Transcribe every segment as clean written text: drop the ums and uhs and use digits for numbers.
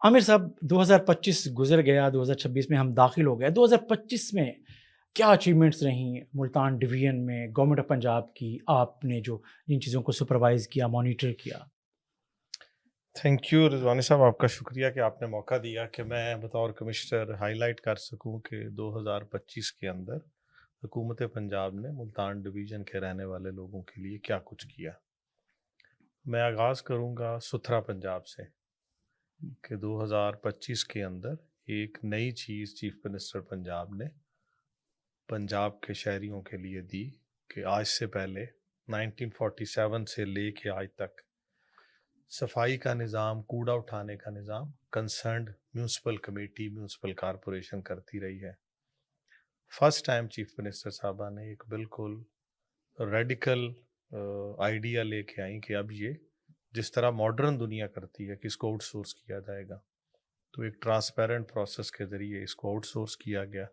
عامر صاحب 2025 گزر گیا، 2026 میں ہم داخل ہو گئے. 2025 میں کیا اچیومنٹس رہیں ملتان ڈویژن میں گورنمنٹ آف پنجاب کی؟ آپ نے جو جن چیزوں کو سپروائز کیا، مانیٹر کیا. تھینک یو رضوانی صاحب، آپ کا شکریہ کہ آپ نے موقع دیا کہ میں بطور کمشنر ہائی لائٹ کر سکوں کہ 2025 کے اندر حکومت پنجاب نے ملتان ڈویژن کے رہنے والے لوگوں کے لیے کیا کچھ کیا. میں آغاز کروں گا ستھرا پنجاب سے کہ 2025 کے اندر ایک نئی چیز چیف منسٹر پنجاب نے پنجاب کے شہریوں کے لیے دی کہ آج سے پہلے 1947 سے لے کے آج تک صفائی کا نظام، کوڑا اٹھانے کا نظام concerned municipal committee, municipal corporation کرتی رہی ہے. فرسٹ ٹائم چیف منسٹر صاحبہ نے ایک بالکل ریڈیکل آئیڈیا لے کے آئیں کہ اب یہ جس طرح ماڈرن دنیا کرتی ہے کہ اس کو آؤٹ سورس کیا جائے گا، تو ایک ٹرانسپیرنٹ پروسیس کے ذریعے اس کو آؤٹ سورس کیا گیا.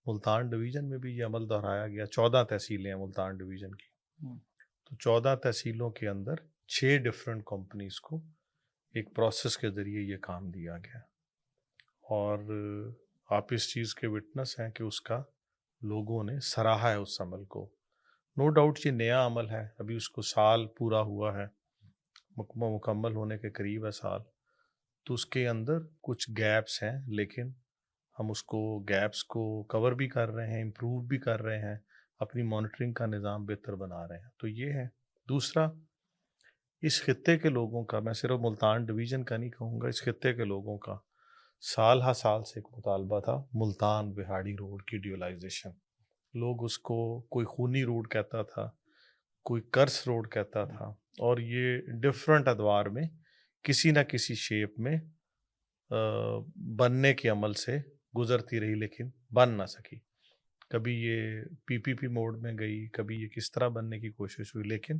ملتان ڈویژن میں بھی یہ عمل دہرایا گیا. 14 تحصیلیں ہیں ملتان ڈویژن کی، تو 14 تحصیلوں کے اندر 6 ڈفرینٹ کمپنیز کو ایک پروسیس کے ذریعے یہ کام دیا گیا. اور آپ اس چیز کے وٹنس ہیں کہ اس کا لوگوں نے سراہا ہے اس عمل کو. نو ڈاؤٹ یہ نیا عمل ہے، ابھی اس کو سال پورا ہوا ہے، مکمل ہونے کے قریب ہے سال، تو اس کے اندر کچھ گیپس ہیں، لیکن ہم اس کو گیپس کو کور بھی کر رہے ہیں، امپروو بھی کر رہے ہیں، اپنی مانیٹرنگ کا نظام بہتر بنا رہے ہیں. تو یہ ہے. دوسرا، اس خطے کے لوگوں کا، میں صرف ملتان ڈویژن کا نہیں کہوں گا، اس خطے کے لوگوں کا سال ہا سال سے ایک مطالبہ تھا ملتان بہاڑی روڈ کی ڈیولائزیشن. لوگ اس کو کوئی خونی روڈ کہتا تھا، کوئی کرس روڈ کہتا تھا، اور یہ ڈفرینٹ ادوار میں کسی نہ کسی شیپ میں بننے کے عمل سے گزرتی رہی، لیکن بن نہ سکی. کبھی یہ پی پی پی موڈ میں گئی، کبھی یہ کس طرح بننے کی کوشش ہوئی. لیکن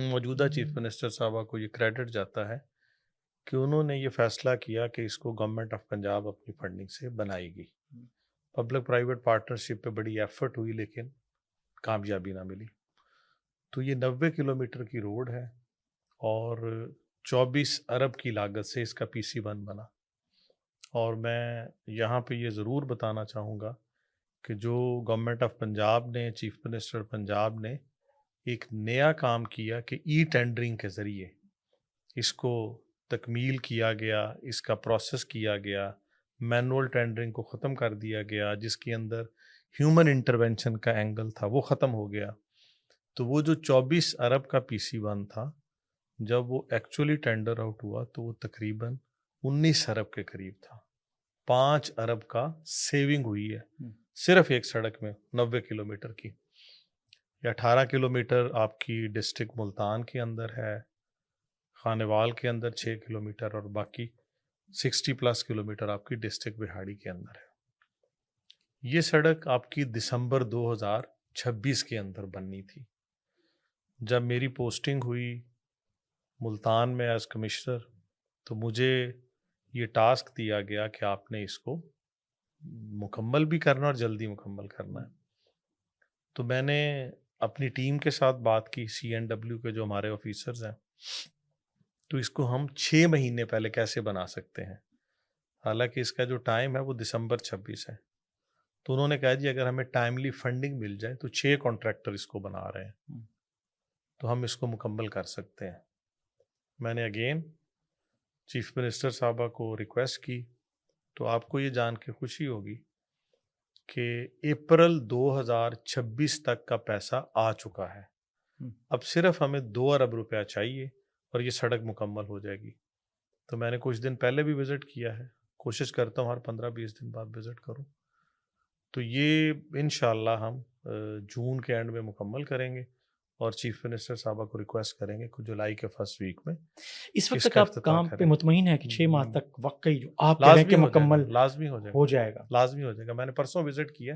موجودہ چیف منسٹر صاحبہ کو یہ کریڈٹ جاتا ہے کہ انہوں نے یہ فیصلہ کیا کہ اس کو گورنمنٹ آف پنجاب اپنی فنڈنگ سے بنائے گی. پبلک پرائیویٹ پارٹنرشپ پہ بڑی ایفرٹ ہوئی لیکن کامیابی نہ ملی. تو یہ 90 کلومیٹر کی روڈ ہے اور 24 ارب کی لاگت سے اس کا پی سی 1 بنا. اور میں یہاں پہ یہ ضرور بتانا چاہوں گا کہ جو گورنمنٹ آف پنجاب نے، چیف منسٹر پنجاب نے ایک نیا کام کیا کہ ای ٹینڈرنگ کے ذریعے اس کو تکمیل کیا گیا، اس کا پروسیس کیا گیا، مینول ٹینڈرنگ کو ختم کر دیا گیا، جس کے اندر ہیومن انٹرونشن کا اینگل تھا وہ ختم ہو گیا. تو وہ جو 24 ارب کا پی سی 1 تھا، جب وہ ایکچولی ٹینڈر آؤٹ ہوا تو وہ تقریباً 19 ارب کے قریب تھا. 5 ارب کا سیونگ ہوئی ہے صرف ایک سڑک میں 90 کلومیٹر کی. یا 18 کلومیٹر آپ کی ڈسٹرکٹ ملتان کے اندر ہے، خانوال کے اندر 6 کلومیٹر، اور باقی 60+ کلومیٹر آپ کی ڈسٹرکٹ بہاڑی کے اندر ہے. یہ سڑک آپ کی دسمبر 2026 کے اندر بننی تھی. جب میری پوسٹنگ ہوئی ملتان میں ایز کمشنر تو مجھے یہ ٹاسک دیا گیا کہ آپ نے اس کو مکمل بھی کرنا اور جلدی مکمل کرنا ہے. تو میں نے اپنی ٹیم کے ساتھ بات کی، CNW کے جو ہمارے آفیسرز ہیں، تو اس کو ہم 6 مہینے پہلے کیسے بنا سکتے ہیں، حالانکہ اس کا جو ٹائم ہے وہ دسمبر 26 ہے. تو انہوں نے کہا جی اگر ہمیں ٹائملی فنڈنگ مل جائے تو 6 کانٹریکٹر اس کو بنا رہے ہیں تو ہم اس کو مکمل کر سکتے ہیں. میں نے اگین چیف منسٹر صاحبہ کو ریکویسٹ کی. تو آپ کو یہ جان کے خوشی ہوگی کہ اپریل 2026 تک کا پیسہ آ چکا ہے. اب صرف ہمیں 2 ارب روپیہ چاہیے اور یہ سڑک مکمل ہو جائے گی. تو میں نے کچھ دن پہلے بھی وزٹ کیا ہے، کوشش کرتا ہوں ہر 15-20 دن بعد وزٹ کروں. تو یہ انشاءاللہ ہم جون کے اینڈ میں مکمل کریں گے اور چیف منسٹر صاحبہ کو ریکویسٹ کریں گے کہ جولائی کے فرسٹ ویک میں اس وقت تک آپ کام پہ مطمئن ہے کہ 6 ماہ تک واقعی جو آپ کہہ رہے ہیں کہ مکمل لازمی ہو جائے گا. میں نے پرسوں وزٹ کیا،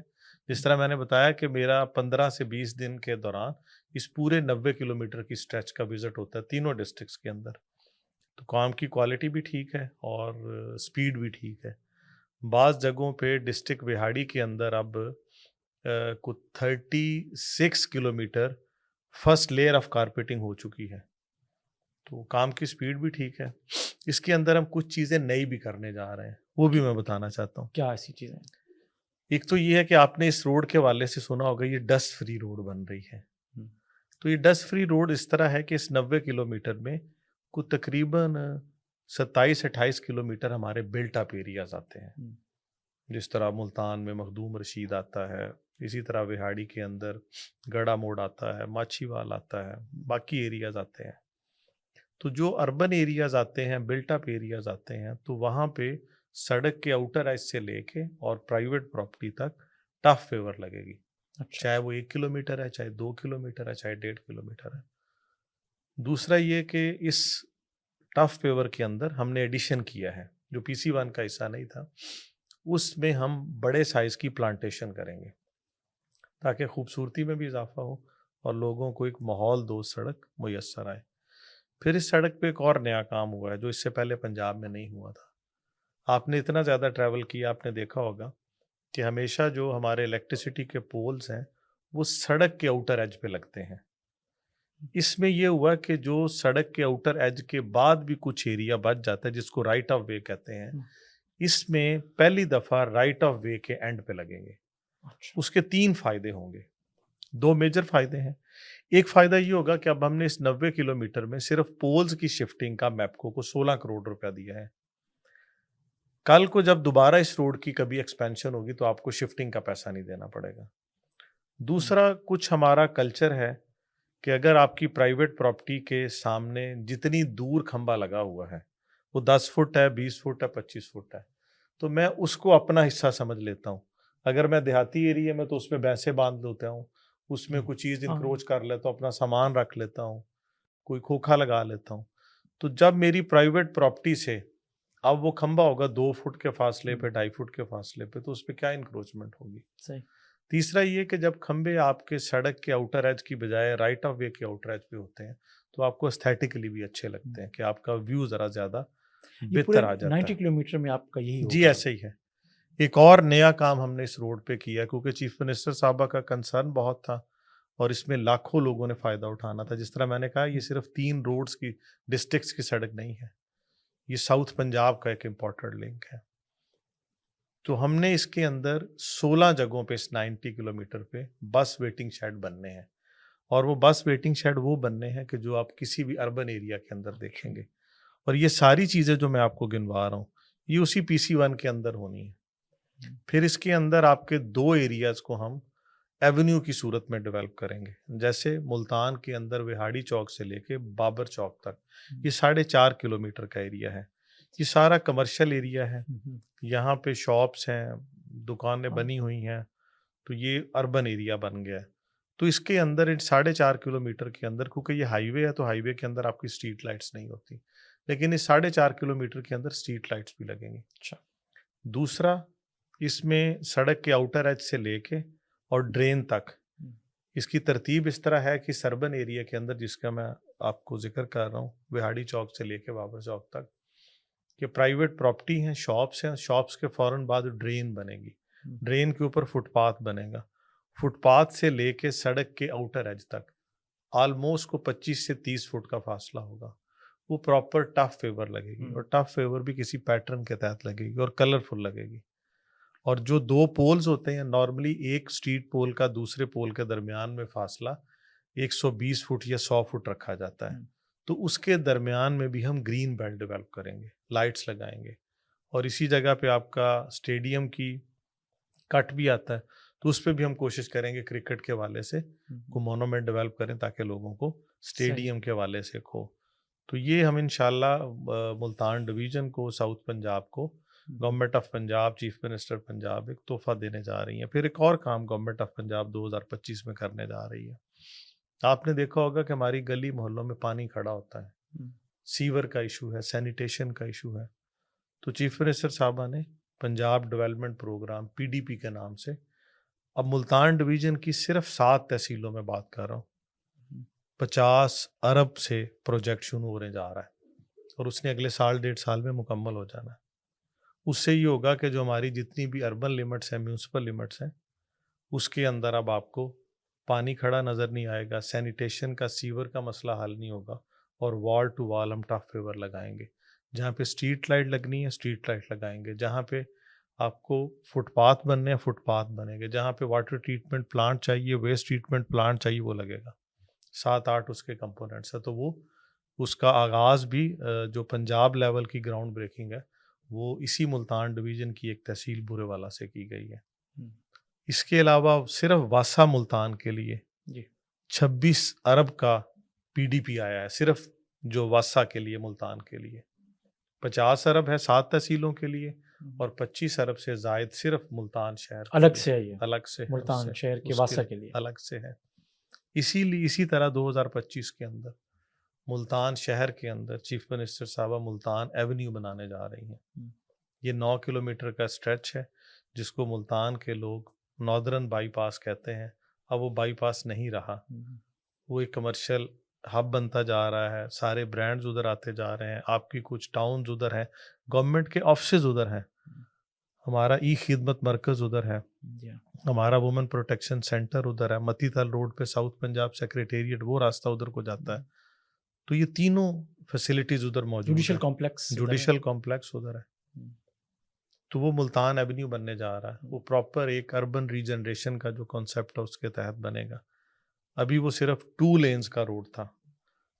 جس طرح میں نے بتایا کہ میرا 15 سے 20 دن کے دوران اس پورے 90 کلومیٹر کی سٹریچ کا وزٹ ہوتا ہے تینوں ڈسٹرکٹس کے اندر. تو کام کی کوالٹی بھی ٹھیک ہے اور سپیڈ بھی ٹھیک ہے. بعض جگہوں پہ ڈسٹرکٹ بہاڑی کے اندر اب کچھ 36 کلومیٹر فرسٹ لیئر آف کارپیٹنگ ہو چکی ہے. تو کام کی سپیڈ بھی ٹھیک ہے. اس کے اندر ہم کچھ چیزیں نئی بھی کرنے جا رہے ہیں, وہ بھی میں بتانا چاہتا ہوں. کیا ایسی چیزیں؟ ایک تو یہ ہے کہ آپ نے اس روڈ کے حوالے سے سنا ہوگا, یہ ڈسٹ فری روڈ بن رہی ہے. تو یہ ڈسٹ فری روڈ اس طرح ہے کہ اس 90 کلومیٹر میں کو تقریباً 27-28 کلومیٹر ہمارے بلٹ اپ ایریاز آتے ہیں. جس طرح ملتان میں مخدوم رشید آتا ہے, اسی طرح وہاڑی کے اندر گڑا موڑ آتا ہے, ماچھی وال آتا ہے, باقی ایریاز آتے ہیں. تو جو اربن ایریاز آتے ہیں, بلٹ اپ ایریاز آتے ہیں, تو وہاں پہ سڑک کے آؤٹر ایج سے لے کے اور پرائیویٹ پراپرٹی تک ٹف فیور لگے گی. چاہے وہ 1 کلومیٹر ہے, چاہے 2 کلومیٹر ہے, چاہے 1.5 کلومیٹر ہے. دوسرا یہ کہ اس ٹف فیور کے اندر ہم نے ایڈیشن کیا ہے, جو PC1 کا حصہ نہیں تھا, اس میں ہم بڑے سائز کی پلانٹیشن کریں گے تاکہ خوبصورتی میں بھی اضافہ ہو اور لوگوں کو ایک ماحول دوست سڑک میسر آئے. پھر اس سڑک پہ ایک اور نیا کام ہوا ہے جو اس سے پہلے پنجاب میں نہیں ہوا تھا. آپ نے اتنا زیادہ ٹریول کیا, آپ نے دیکھا ہوگا کہ ہمیشہ جو ہمارے الیکٹریسٹی کے پولز ہیں وہ سڑک کے آؤٹر ایج پہ لگتے ہیں. اس میں یہ ہوا کہ جو سڑک کے آؤٹر ایج کے بعد بھی کچھ ایریا بچ جاتا ہے جس کو رائٹ آف وے کہتے ہیں, اس میں پہلی دفعہ رائٹ آف وے کے اینڈ پہ لگیں گے. اس کے 3 فائدے ہوں گے, 2 میجر فائدے ہیں. ایک فائدہ یہ ہوگا کہ اب ہم نے اس 90 کلومیٹر میں صرف پولز کی شفٹنگ کا میپکو کو 16 کروڑ روپیہ دیا ہے. کل کو جب دوبارہ اس روڈ کی کبھی ایکسپینشن ہوگی تو آپ کو شفٹنگ کا پیسہ نہیں دینا پڑے گا. دوسرا, کچھ ہمارا کلچر ہے کہ اگر آپ کی پرائیویٹ پراپرٹی کے سامنے جتنی دور کھمبا لگا ہوا ہے وہ 10 فٹ ہے, 20 فٹ ہے, 25 فٹ ہے, تو میں اس کو اپنا حصہ سمجھ لیتا ہوں. اگر میں دیہاتی ایریا میں تو اس میں بھینسیں باندھ لیتا ہوں, اس میں کوئی چیز انکروچ کر لیتا ہوں, اپنا سامان رکھ لیتا ہوں, کوئی کھوکھا لگا لیتا ہوں. تو جب میری پرائیویٹ پراپرٹی سے اب وہ کھمبا ہوگا 2 فٹ کے فاصلے پہ, 2.5 فٹ کے فاصلے پہ, تو اس پہ کیا انکروچمنٹ ہوگی. صحیح. تیسرا یہ کہ جب کھمبے آپ کے سڑک کے آؤٹر ایج کی بجائے رائٹ آف وے کے آؤٹر ایج پہ ہوتے ہیں تو آپ کو استھیٹکلی بھی اچھے لگتے ہیں کہ آپ کا ویو ذرا زیادہ بہتر آ جاتا ہے. 90 کلومیٹر میں آپ کا یہی ہوگا. جی ایسے ہی ہے. ایک اور نیا کام ہم نے اس روڈ پہ کیا کیونکہ چیف منسٹر صاحبہ کا کنسرن بہت تھا اور اس میں لاکھوں لوگوں نے فائدہ اٹھانا تھا. جس طرح میں نے کہا یہ صرف 3 روڈز کی ڈسٹرکٹس کی سڑک نہیں ہے, یہ ساؤتھ پنجاب کا ایک امپورٹنٹ لنک ہے. تو ہم نے اس کے اندر 16 جگہوں پہ اس 90 کلومیٹر پہ بس ویٹنگ شیڈ بننے ہیں, اور وہ بس ویٹنگ شیڈ وہ بننے ہیں کہ جو آپ کسی بھی اربن ایریا کے اندر دیکھیں گے. اور یہ ساری چیزیں جو میں آپ کو گنوا رہا ہوں یہ اسی PC1 کے اندر ہونی ہے. پھر اس کے اندر آپ کے 2 ایریاز کو ہم ایونیو کی صورت میں ڈیولپ کریں گے. جیسے ملتان کے اندر وہاڑی چوک سے لے کے بابر چوک تک یہ 4.5 کلومیٹر کا ایریا ہے. یہ سارا کمرشل ایریا ہے, یہاں پہ شاپس ہیں, دکانیں بنی ہوئی ہیں, تو یہ اربن ایریا بن گیا ہے. تو اس کے اندر 4.5 کلومیٹر کے اندر, کیونکہ یہ ہائی وے ہے تو ہائی وے کے اندر آپ کی اسٹریٹ لائٹس نہیں ہوتی, لیکن اس 4.5 کلومیٹر کے اندر اسٹریٹ لائٹس بھی لگیں گی. دوسرا, اس میں سڑک کے آؤٹر ایج سے لے کے اور ڈرین تک اس کی ترتیب اس طرح ہے کہ سربن ایریا کے اندر, جس کا میں آپ کو ذکر کر رہا ہوں, وہاڑی چوک سے لے کے بابر چوک تک, کہ پرائیویٹ پراپرٹی ہیں, شاپس ہیں, شاپس کے فوراً بعد ڈرین بنے گی, ڈرین کے اوپر فٹ پاتھ بنے گا, فٹ پاتھ سے لے کے سڑک کے آؤٹر ایج تک آلموسٹ کو 25 سے 30 فٹ کا فاصلہ ہوگا. وہ پراپر ٹف فیور لگے گی, اور ٹف فیور بھی کسی پیٹرن کے تحت لگے گی اور کلرفل لگے گی. اور جو 2 پولز ہوتے ہیں, نارملی ایک اسٹریٹ پول کا دوسرے پول کے درمیان میں فاصلہ 120 فٹ یا 100 فٹ رکھا جاتا ہے, تو اس کے درمیان میں بھی ہم گرین بیلٹ ڈیولپ کریں گے, لائٹس لگائیں گے. اور اسی جگہ پہ آپ کا اسٹیڈیم کی کٹ بھی آتا ہے, تو اس پہ بھی ہم کوشش کریں گے کرکٹ کے حوالے سے کو مونومنٹ ڈیولپ کریں تاکہ لوگوں کو اسٹیڈیم کے حوالے سے کھو. تو یہ ہم انشاءاللہ ملتان ڈویژن کو, ساؤتھ پنجاب کو, government of Punjab, chief minister Punjab ایک تحفہ دینے جا رہی ہیں. پھر ایک اور کام گورنمنٹ آف پنجاب 2025 میں کرنے جا رہی ہے. آپ نے دیکھا ہوگا کہ ہماری گلی محلوں میں پانی کھڑا ہوتا ہے, سیور کا ایشو ہے, سینیٹیشن کا ایشو ہے. تو چیف منسٹر صاحبہ نے پنجاب ڈیولپمنٹ پروگرام PDP کے نام سے اب ملتان ڈویژن کی صرف 7 تحصیلوں میں بات کر رہا ہوں, 50 ارب سے پروجیکٹ شروع ہونے جا رہا ہے, اور اس نے اگلے سال 1.5 سال میں مکمل ہو جانا ہے. اس سے یہ ہوگا کہ جو ہماری جتنی بھی اربن لمٹس ہیں, میونسپل لمٹس ہیں, اس کے اندر اب آپ کو پانی کھڑا نظر نہیں آئے گا, سینیٹیشن کا, سیور کا مسئلہ حل نہیں ہوگا, اور وال ٹو وال ہم ٹف فیور لگائیں گے. جہاں پہ اسٹریٹ لائٹ لگنی ہے اسٹریٹ لائٹ لگائیں گے. جہاں پہ آپ کو فٹ پاتھ بننے ہیں فٹ پاتھ بنے گے. جہاں پہ واٹر ٹریٹمنٹ پلانٹ چاہیے ویسٹ ٹریٹمنٹ پلانٹ چاہیے وہ لگے گا. 7-8 اس کے کمپوننٹس ہیں. تو وہ اس کا آغاز بھی جو پنجاب لیول کی گراؤنڈ بریکنگ ہے وہ اسی ملتان ڈویژن کی ایک تحصیل بورے والا سے کی گئی ہے. اس کے علاوہ صرف واسا ملتان کے لیے جی 26 ارب کا پی ڈی پی آیا ہے صرف جو واسا کے لیے ملتان کے لیے. 50 ارب ہے 7 تحصیلوں کے لیے اور 25 ارب سے زائد صرف ملتان شہر کے الگ لیے. سے ہے یہ الگ سے ہے ملتان شہر کے اس واسطہ کے لیے. الگ سے ہے. اسی طرح 2025 کے اندر ملتان شہر کے اندر چیف منسٹر صاحبہ ملتان ایونیو بنانے جا رہی ہیں. یہ 9 کلومیٹر کا اسٹریچ ہے جس کو ملتان کے لوگ ناردرن بائی پاس کہتے ہیں. اب وہ بائی پاس نہیں رہا, وہ ایک کمرشل ہب بنتا جا رہا ہے. سارے برانڈز ادھر آتے جا رہے ہیں. آپ کی کچھ ٹاؤنز ادھر ہیں, گورنمنٹ کے آفسز ادھر ہیں, ہمارا ای خدمت مرکز ادھر ہے, ہمارا وومن پروٹیکشن سینٹر ادھر ہے, متی تل روڈ پہ ساؤتھ پنجاب سیکریٹریٹ وہ راستہ ادھر کو جاتا ہے. تو یہ تینوں فیسلٹیز ادھر موجود جوڈیشل ہیں. کمپلیکس جوڈیشل کمپلیکس ادھر ہے. تو وہ ملتان ایونیو بننے جا رہا ہے. وہ پراپر ایک اربن ریجنریشن کا جو کانسیپٹ ہے اس کے تحت بنے گا. ابھی وہ صرف 2 لینز کا روڈ تھا,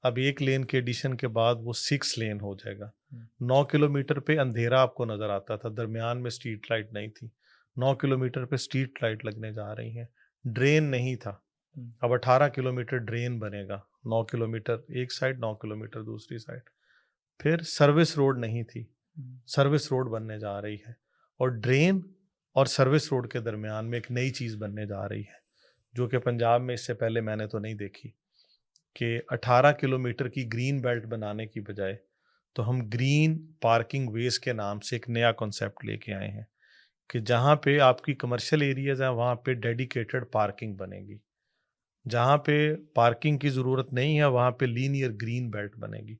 اب 1 لین کے ایڈیشن کے بعد وہ 6 لین ہو جائے گا. 9 کلومیٹر پہ اندھیرا آپ کو نظر آتا تھا, درمیان میں اسٹریٹ لائٹ نہیں تھی. 9 کلومیٹر پہ اسٹریٹ لائٹ لگنے جا رہی ہیں. ڈرین نہیں تھا, اب 18 کلومیٹر ڈرین بنے گا. 9 کلومیٹر ایک سائڈ 9 کلومیٹر دوسری سائڈ. پھر سروس روڈ نہیں تھی, سروس روڈ بننے جا رہی ہے. اور ڈرین اور سروس روڈ کے درمیان میں ایک نئی چیز بننے جا رہی ہے جو کہ پنجاب میں اس سے پہلے میں نے تو نہیں دیکھی, کہ 18 کلومیٹر کی گرین بیلٹ بنانے کی بجائے تو ہم گرین پارکنگ ویز کے نام سے ایک نیا کنسیپٹ لے کے آئے ہیں کہ جہاں پہ آپ کی کمرشل ایریاز ہیں وہاں پہ ڈیڈیکیٹڈ پارکنگ بنے گی. جہاں پہ پارکنگ کی ضرورت نہیں ہے وہاں پہ لینئر گرین بیلٹ بنے گی.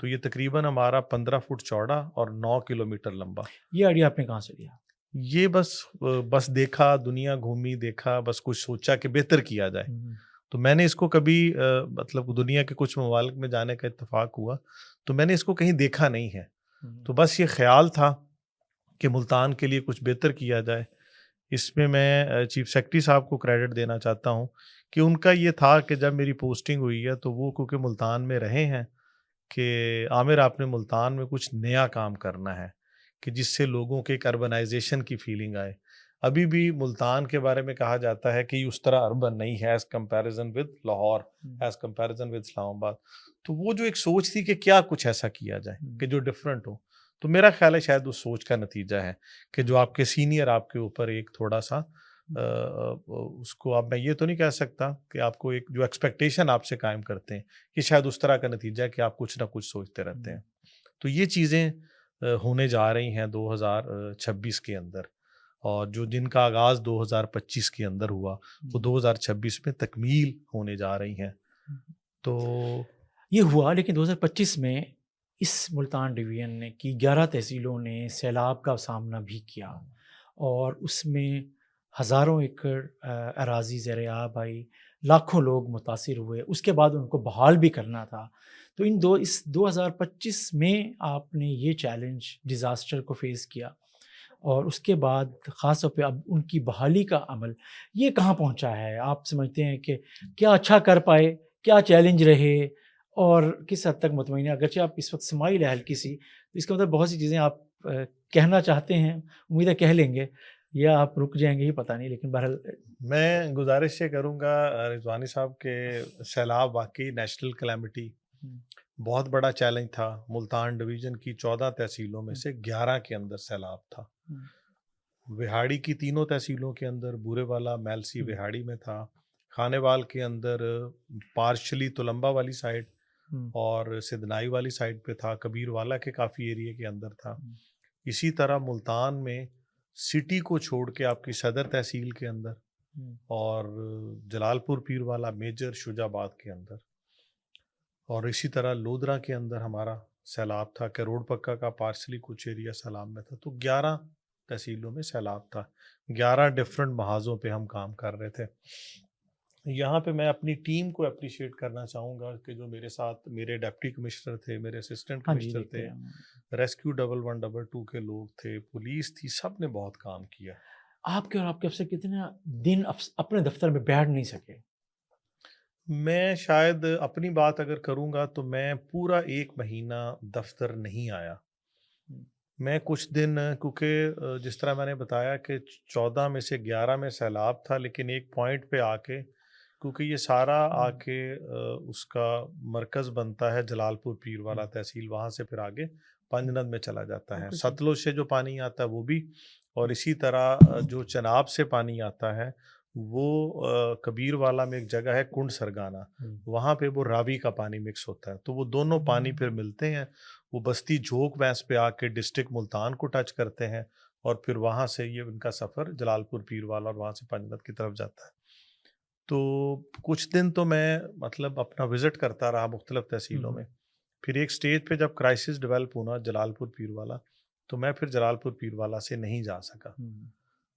تو یہ تقریباً ہمارا 15 فٹ چوڑا اور 9 کلومیٹر لمبا. یہ آئیڈیا آپ نے کہاں سے لیا؟ یہ بس دیکھا, دنیا گھومی, دیکھا, بس کچھ سوچا کہ بہتر کیا جائے. تو میں نے اس کو کبھی مطلب دنیا کے کچھ ممالک میں جانے کا اتفاق ہوا تو میں نے اس کو کہیں دیکھا نہیں ہے. تو بس یہ خیال تھا کہ ملتان کے لیے کچھ بہتر کیا جائے. اس میں چیف سیکرٹری صاحب کو کریڈٹ دینا چاہتا ہوں کہ ان کا یہ تھا کہ جب میری پوسٹنگ ہوئی ہے تو وہ کیونکہ ملتان میں رہے ہیں کہ عامر آپ نے ملتان میں کچھ نیا کام کرنا ہے کہ جس سے لوگوں کے ایک اربنائزیشن کی فیلنگ آئے. ابھی بھی ملتان کے بارے میں کہا جاتا ہے کہ یہ اس طرح اربن نہیں ہے as comparison with Lahore, as comparison with Islamabad. تو وہ جو ایک سوچ تھی کہ کیا کچھ ایسا کیا جائے کہ جو ڈفرینٹ ہو, تو میرا خیال ہے شاید اس سوچ کا نتیجہ ہے کہ جو آپ کے سینئر آپ کے اوپر ایک تھوڑا سا اس کو آپ, میں یہ تو نہیں کہہ سکتا کہ آپ کو ایک جو ایکسپیکٹیشن آپ سے قائم کرتے ہیں کہ شاید اس طرح کا نتیجہ ہے کہ آپ کچھ نہ کچھ سوچتے رہتے ہیں. تو یہ چیزیں ہونے جا رہی ہیں 2026 کے اندر, اور جن کا آغاز 2025 کے اندر ہوا وہ 2026 میں تکمیل ہونے جا رہی ہیں. تو یہ ہوا, لیکن 2025 میں اس ملتان ڈویژن نے کی 11 تحصیلوں نے سیلاب کا سامنا بھی کیا اور اس میں ہزاروں ایکڑ اراضی زیر آب آئی, لاکھوں لوگ متاثر ہوئے. اس کے بعد ان کو بحال بھی کرنا تھا. تو اس 2025 میں آپ نے یہ چیلنج ڈیزاسٹر کو فیس کیا اور اس کے بعد خاص طور پہ اب ان کی بحالی کا عمل یہ کہاں پہنچا ہے؟ آپ سمجھتے ہیں کہ کیا اچھا کر پائے, کیا چیلنج رہے اور کس حد تک مطمئن ہے؟ اگرچہ آپ اس وقت اسمائل ہے ہلکی سی, تو اس کا مطلب بہت سی چیزیں آپ کہنا چاہتے ہیں, امید ہے کہہ لیں گے یا آپ رک جائیں گے یہ پتہ نہیں, لیکن بہرحال میں گزارش یہ کروں گا رضوانی صاحب کہ سیلاب واقعی نیشنل کلیمٹی بہت بڑا چیلنج تھا. ملتان ڈویژن کی 14 تحصیلوں میں سے 11 کے اندر سیلاب تھا. وہاڑی کی تینوں تحصیلوں کے اندر بورے والا میلسی وہاڑی میں تھا, خانے وال کے اندر پارشلی تلمبا والی سائڈ اور سدنائی والی سائڈ پہ تھا, کبیر والا کے کافی ایریے کے اندر تھا. اسی طرح ملتان میں سٹی کو چھوڑ کے آپ کی صدر تحصیل کے اندر اور جلال پور پیر والا میجر شجاع آباد کے اندر, اور اسی طرح لودرا کے اندر ہمارا سیلاب تھا. کروڑ پکا کا پارسلی کچھ ایریا سیلاب میں تھا. تو 11 تحصیلوں میں سیلاب تھا. 11 ڈفرینٹ محاذوں پہ ہم کام کر رہے تھے. یہاں پہ میں اپنی ٹیم کو اپریشیٹ کرنا چاہوں گا کہ جو میرے ساتھ میرے ڈپٹی کمشنر تھے، میرے اسسٹنٹ ہاں جی کمشنر دیکھتے تھے، ہیں ریسکیو 1112 کے لوگ تھے، پولیس تھی، سب نے بہت کام کیا. آپ کے اور آپ کے افسر کتنے دن اپنے دفتر میں بیٹھ نہیں سکے. میں شاید اپنی بات اگر کروں گا تو میں پورا 1 مہینہ دفتر نہیں آیا. میں کچھ دن، کیونکہ جس طرح میں نے بتایا کہ 14 میں سے 11 میں سیلاب تھا، لیکن ایک پوائنٹ پہ آ کے، کیونکہ یہ سارا آ کے اس کا مرکز بنتا ہے جلال پور پیر والا تحصیل، وہاں سے پھر آگے پنجند میں چلا جاتا ہے. ستلج سے جو پانی آتا ہے وہ بھی، اور اسی طرح جو چناب سے پانی آتا ہے وہ کبیر والا میں ایک جگہ ہے کنڈ سرگانہ، وہاں پہ وہ راوی کا پانی مکس ہوتا ہے، تو وہ دونوں پانی پھر ملتے ہیں، وہ بستی جھوک وینس پہ آ کے ڈسٹرکٹ ملتان کو ٹچ کرتے ہیں، اور پھر وہاں سے یہ ان کا سفر جلال پور پیر والا اور وہاں سے پنجند کی طرف جاتا ہے. تو کچھ دن تو میں مطلب اپنا وزٹ کرتا رہا مختلف تحصیلوں میں. پھر ایک سٹیج پہ جب کرائسس ڈیولپ ہونا جلال پور پیر والا، تو میں پھر جلال پور پیر والا سے نہیں جا سکا.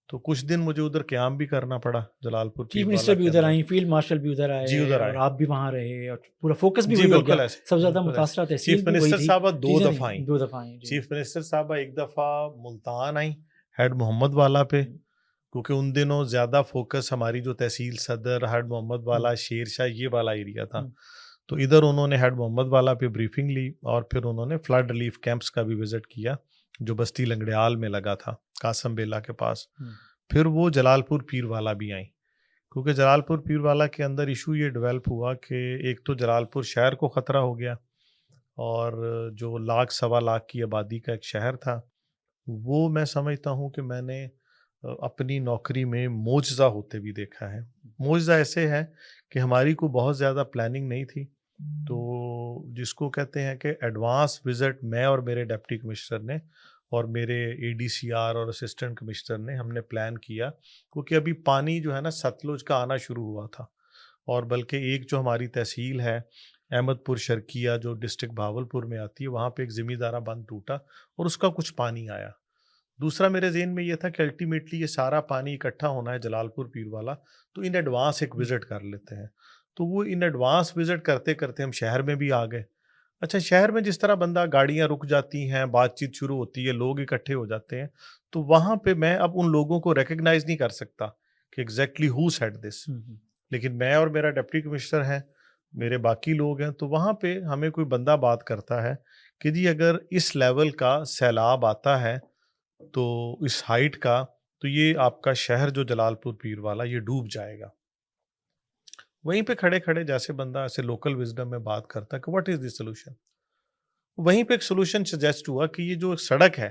تو کچھ دن مجھے ادھر قیام بھی کرنا پڑا جلال پور چیف پیر والا منسٹر بھی کے ادھر اندر. آئیں، فیلڈ مارشل بھی ادھر جی آئے، ادھر اور آئے، آپ بھی وہاں رہے، اور پورا فوکس بھی جی وہی ہو بالکل گیا. ایسے، سب سے زیادہ بالکل ایسے. متاثرہ تحصیل چیف بھی وہی منسٹر تھی. صاحبہ 2 چیزیں دفعہ آئیں. 2 دفعہ آئیں جی. چیف منسٹر صاحبہ ایک دفعہ ملتان آئیں ہیڈ محمد والا پہ، کیونکہ ان دنوں زیادہ فوکس ہماری جو تحصیل صدر، ہیڈ محمد والا، شیر شاہ، یہ والا ایریا تھا. تو ادھر انہوں نے ہیڈ محمد والا پہ بریفنگ لی، اور پھر انہوں نے فلڈ ریلیف کیمپس کا بھی وزٹ کیا جو بستی لنگڑیال میں لگا تھا قاسم بیلا کے پاس. پھر وہ جلال پور پیر والا بھی آئیں، کیونکہ جلال پور پیر والا کے اندر ایشو یہ ڈیولپ ہوا کہ ایک تو جلال پور شہر کو خطرہ ہو گیا، اور جو 1.25 لاکھ کی آبادی کا ایک شہر تھا، وہ میں سمجھتا ہوں کہ میں نے اپنی نوکری میں معجزہ ہوتے بھی دیکھا ہے. معجزہ ایسے ہے کہ ہماری کو بہت زیادہ پلاننگ نہیں تھی، تو جس کو کہتے ہیں کہ ایڈوانس وزٹ میں اور میرے ڈپٹی کمشنر نے اور میرے اے ڈی سی آر اور اسسٹنٹ کمشنر نے، ہم نے پلان کیا، کیونکہ ابھی پانی جو ہے نا ستلج کا آنا شروع ہوا تھا. اور بلکہ ایک جو ہماری تحصیل ہے احمد پور شرکیہ جو ڈسٹرکٹ بھاولپور میں آتی ہے، وہاں پہ ایک زمیندارہ بند ٹوٹا اور اس کا کچھ پانی آیا. دوسرا میرے ذہن میں یہ تھا کہ الٹیمیٹلی یہ سارا پانی اکٹھا ہونا ہے جلال پور پیر والا، تو ان ایڈوانس ایک وزٹ کر لیتے ہیں. تو وہ ان ایڈوانس وزٹ کرتے کرتے ہم شہر میں بھی آ گئے. اچھا، شہر میں جس طرح بندہ گاڑیاں رک جاتی ہیں، بات چیت شروع ہوتی ہے، لوگ اکٹھے ہو جاتے ہیں، تو وہاں پہ میں اب ان لوگوں کو ریکگنائز نہیں کر سکتا کہ ایگزیکٹلی ہو سیڈ دس. لیکن میں اور میرا ڈپٹی کمشنر ہیں، میرے باقی لوگ ہیں، تو وہاں پہ ہمیں کوئی بندہ بات کرتا ہے کہ جی اگر اس لیول کا سیلاب آتا ہے تو اس ہائٹ کا، تو یہ آپ کا شہر جو جلال پور پیر والا یہ ڈوب جائے گا. وہیں پہ کھڑے کھڑے جیسے بندہ ایسے لوکل وزڈم میں بات کرتا ہے کہ واٹ از دی سولوشن، وہیں پہ ایک سولوشن سجیسٹ ہوا کہ یہ جو ایک سڑک ہے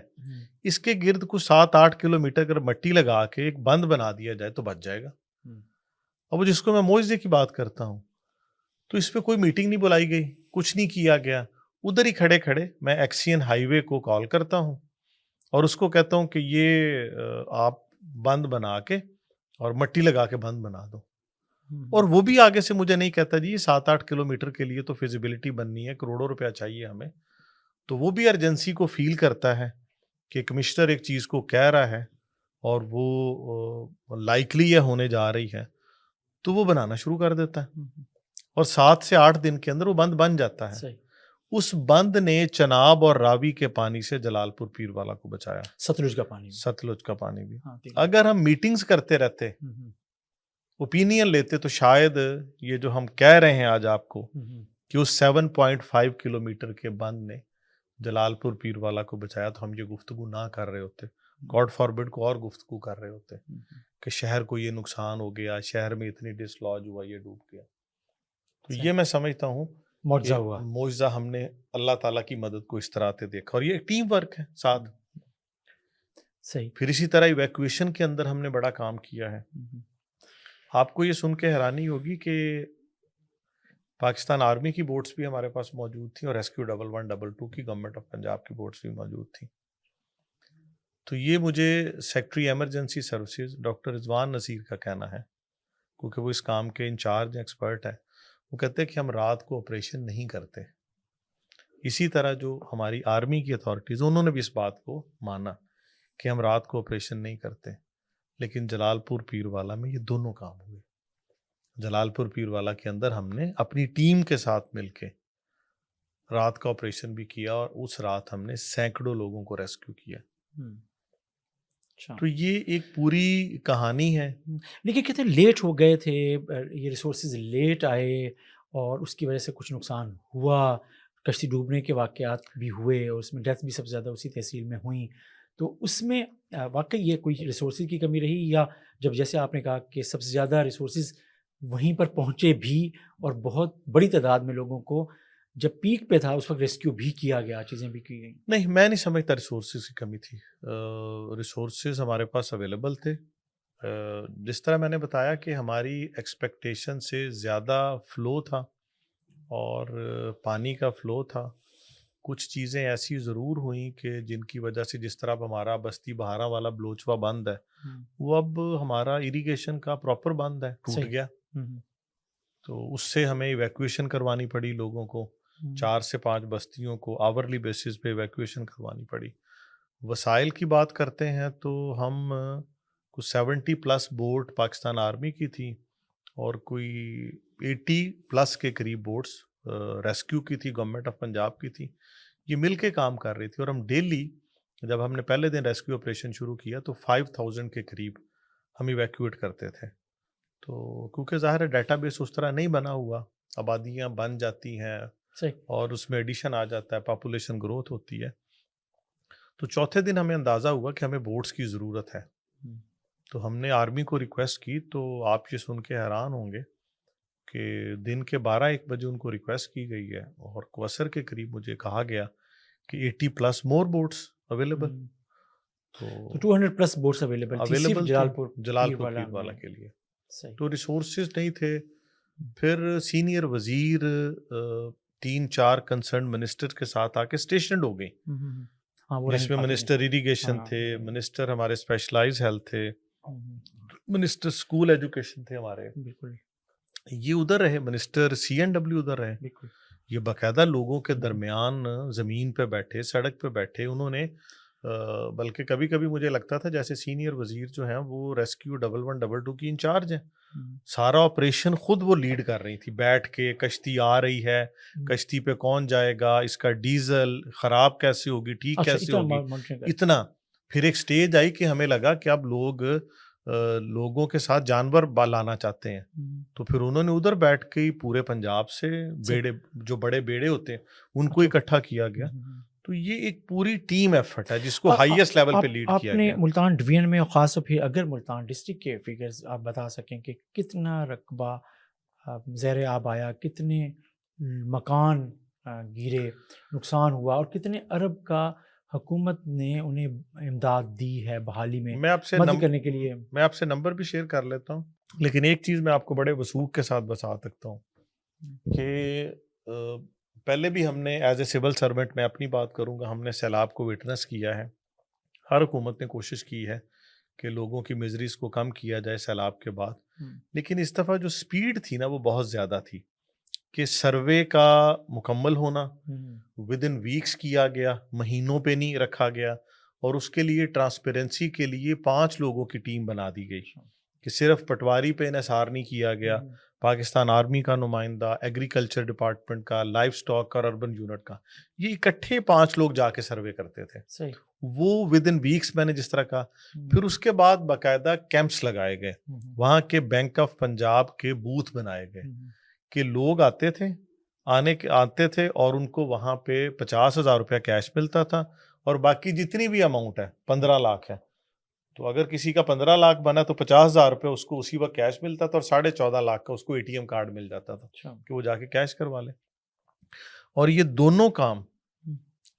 اس کے گرد کچھ 7-8 کلومیٹر اگر مٹی لگا کے ایک بند بنا دیا جائے تو بچ جائے گا. اب جس کو میں معجزے کی بات کرتا ہوں، تو اس پہ کوئی میٹنگ نہیں بلائی گئی، کچھ نہیں کیا گیا. ادھر ہی کھڑے کھڑے میں ایکسین ہائی وے کو کال کرتا ہوں اور اس کو کہتا ہوں کہ یہ آپ بند بنا کے اور مٹی لگا کے بند بنا دو. اور وہ بھی آگے سے مجھے نہیں کہتا جی 7-8 کلومیٹر کے لیے تو فیزیبلٹی بننی ہے، کروڑوں روپیہ چاہیے ہمیں. تو وہ بھی ارجنسی کو فیل کرتا ہے کہ کمشنر ایک چیز کو کہہ رہا ہے اور وہ لائکلی یہ ہونے جا رہی ہے، تو وہ بنانا شروع کر دیتا ہے، اور 7 سے 8 دن کے اندر وہ بند بن جاتا ہے. اس بند نے چناب اور راوی کے پانی سے جلال پور پیر والا کو بچایا. ستلج کا پانی، ستلج کا پانی بھی. اگر ہم میٹنگز کرتے رہتے، اوپینین لیتے، تو شاید یہ جو ہم کہہ رہے ہیں آج آپ کو کہ اس 7.5 کلومیٹر کے بند نے جلال پور پیر والا کو بچایا، تو ہم یہ گفتگو نہ کر رہے ہوتے. گاڈ فاربڈ کو اور گفتگو کر رہے ہوتے کہ شہر کو یہ نقصان ہو گیا، شہر میں اتنی ڈسلوج ہوا، یہ ڈوب گیا. تو یہ میں سمجھتا ہوں معجزہ ہوا، معجزہ ہم نے اللہ تعالیٰ کی مدد کو اس طرح سے دیکھا، اور یہ ایک ٹیم ورک ہے ساتھ. صحیح. پھر اسی طرح ایویکویشن کے اندر ہم نے بڑا کام کیا ہے. آپ کو یہ سن کے حیرانی ہوگی کہ پاکستان آرمی کی بوٹس بھی ہمارے پاس موجود تھیں، اور ریسکیو 1112 کی گورنمنٹ آف پنجاب کی بوٹس بھی موجود تھیں. تو یہ مجھے سیکٹری ایمرجنسی سروسز ڈاکٹر رضوان نذیر کا کہنا ہے، کیونکہ وہ اس کام کے انچارج ایکسپرٹ ہیں. وہ کہتے ہیں کہ ہم رات کو آپریشن نہیں کرتے. اسی طرح جو ہماری آرمی کی اتھارٹیز، انہوں نے بھی اس بات کو مانا کہ ہم رات کو آپریشن نہیں کرتے. لیکن جلال پور پیر والا میں یہ دونوں کام ہوئے. جلال پور پیروالا کے اندر ہم نے اپنی ٹیم کے ساتھ مل کے رات کا آپریشن بھی کیا اور اس رات ہم نے سینکڑوں لوگوں کو ریسکیو کیا. اچھا. تو یہ ایک پوری کہانی ہے. لیکن کہتے ہیں لیٹ ہو گئے تھے, یہ ریسورسز لیٹ آئے اور اس کی وجہ سے کچھ نقصان ہوا, کشتی ڈوبنے کے واقعات بھی ہوئے اور اس میں ڈیتھ بھی سب سے زیادہ اسی تحصیل میں ہوئیں. تو اس میں واقعی یہ کوئی ریسورسز کی کمی رہی, یا جب جیسے آپ نے کہا کہ سب سے زیادہ ریسورسز وہیں پر پہنچے بھی اور بہت بڑی تعداد میں لوگوں کو جب پیک پہ تھا اس وقت ریسکیو بھی کیا گیا, چیزیں بھی کی گئیں؟ نہیں, میں نہیں سمجھتا ریسورسز کی کمی تھی. ریسورسز ہمارے پاس اویلیبل تھے. جس طرح میں نے بتایا کہ ہماری ایکسپیکٹیشن سے زیادہ فلو تھا اور پانی کا فلو تھا. کچھ چیزیں ایسی ضرور ہوئیں کہ جن کی وجہ سے, جس طرح اب ہمارا بستی بہارا والا بلوچوا بند ہے, وہ اب ہمارا اریگیشن کا پراپر بند ہے, ٹوٹ گیا. تو اس سے ہمیں ایویکویشن کروانی پڑی لوگوں کو, 4 سے 5 بستیوں کو آورلی بیسس پہ ایویکویشن کروانی پڑی. وسائل کی بات کرتے ہیں تو ہم کچھ 70+ بوٹ پاکستان آرمی کی تھی اور کوئی 80+ کے قریب بوٹس ریسکیو کی تھی, گورنمنٹ آف پنجاب کی تھی. یہ مل کے کام کر رہی تھی اور ہم ڈیلی, جب ہم نے پہلے دن ریسکیو آپریشن شروع کیا تو 5000 کے قریب ہم ایویکویٹ کرتے تھے. تو کیونکہ ظاہر ہے ڈیٹا بیس اس طرح نہیں بنا ہوا, آبادیاں بن جاتی ہیں اور اس میں ایڈیشن آ جاتا ہے, پاپولیشن گروتھ ہوتی ہے. تو چوتھے دن ہمیں اندازہ ہوا کہ ہمیں بوٹس کی ضرورت ہے. تو ہم نے آرمی کو ریکویسٹ کی, تو آپ یہ سن کے حیران ہوں گے کہ دن کے 12-1 بجے ان کو ریکویسٹ کی گئی ہے اور کوثر کے قریب مجھے کہا گیا کہ 80+ مور بوٹس اویلیبل. تو 200+ بوٹس اویلیبل تھی صرف جلال پور پیروالا کے لیے. تو ریسورسز نہیں تھے. پھر سینئر وزیر 3-4 کنسرن منسٹر کے ساتھ آ کے اسٹیشنڈ ہو گئی, جس میں منسٹر اریگیشن تھے, منسٹر ہمارے اسپیشلائز ہیلتھ تھے, منسٹر اسکول ایجوکیشن تھے ہمارے, بالکل یہ ادھر رہے, منسٹر CNW ادھر رہے. یہ باقاعدہ لوگوں کے درمیان زمین پہ بیٹھے, سڑک پہ بیٹھے, انہوں نے بلکہ کبھی کبھی مجھے لگتا تھا جیسے سینئر وزیر جو ہیں وہ ریسکیو 1112 کی انچارج ہیں. سارا آپریشن خود وہ لیڈ کر رہی تھی بیٹھ کے. کشتی آ رہی ہے, کشتی پہ کون جائے گا, اس کا ڈیزل خراب کیسے ہوگی, ٹھیک کیسے ہوگی, اتنا. پھر ایک سٹیج آئی کہ ہمیں لگا کہ اب لوگوں کے ساتھ جانور لانا چاہتے ہیں, تو پھر انہوں نے ادھر بیٹھ کے پورے پنجاب سے بیڑے, جو بڑے بیڑے ہوتے ہیں, ان کو اکٹھا کیا گیا. تو یہ ایک پوری ٹیم ایفرٹ ہے جس کو ہائیسٹ لیول پہ لیڈ کیا گیا. آپ نے ملتان ڈویژن میں, خاص طور پہ اگر ملتان ڈسٹرکٹ کے فگرز آپ بتا سکیں کہ کتنا رقبہ زیر آب آیا, کتنے مکان گرے, نقصان ہوا, اور کتنے ارب کا حکومت نے انہیں امداد دی ہے بحالی میں مدد کرنے کے لیے. میں آپ سے نمبر بھی شیئر کر لیتا ہوں, لیکن ایک چیز میں آپ کو بڑے وثوق کے ساتھ بتا سکتا ہوں کہ پہلے بھی ہم نے ایز اے سول سرونٹ, میں اپنی بات کروں گا, ہم نے سیلاب کو وٹنس کیا ہے. ہر حکومت نے کوشش کی ہے کہ لوگوں کی میزریز کو کم کیا جائے سیلاب کے بعد, لیکن اس دفعہ جو سپیڈ تھی نا وہ بہت زیادہ تھی کہ سروے کا مکمل ہونا ود ان ویکس کیا گیا, مہینوں پہ نہیں رکھا گیا. اور اس کے لیے ٹرانسپیرنسی کے لیے 5 لوگوں کی ٹیم بنا دی گئی کہ صرف پٹواری پہ انحصار نہیں کیا گیا, پاکستان آرمی کا نمائندہ, ایگریکلچر ڈپارٹمنٹ کا, لائف سٹاک کا, اربن یونٹ کا, یہ اکٹھے 5 لوگ جا کے سروے کرتے تھے. وہ ود ان ویکس میں نے جس طرح کہا. پھر اس کے بعد باقاعدہ کیمپس لگائے گئے, وہاں کے بینک آف پنجاب کے بوتھ بنائے گئے کہ لوگ آتے تھے اور ان کو وہاں پہ 50,000 روپیہ کیش ملتا تھا, اور باقی جتنی بھی اماؤنٹ ہے 15 لاکھ ہے, تو اگر کسی کا 15 لاکھ بنا تو 50,000 روپے اس کو اسی وقت کیش ملتا تھا, اور 14.5 لاکھ کا اس کو ATM کارڈ مل جاتا تھا کہ وہ جا کے کیش کروا لے. اور یہ دونوں کام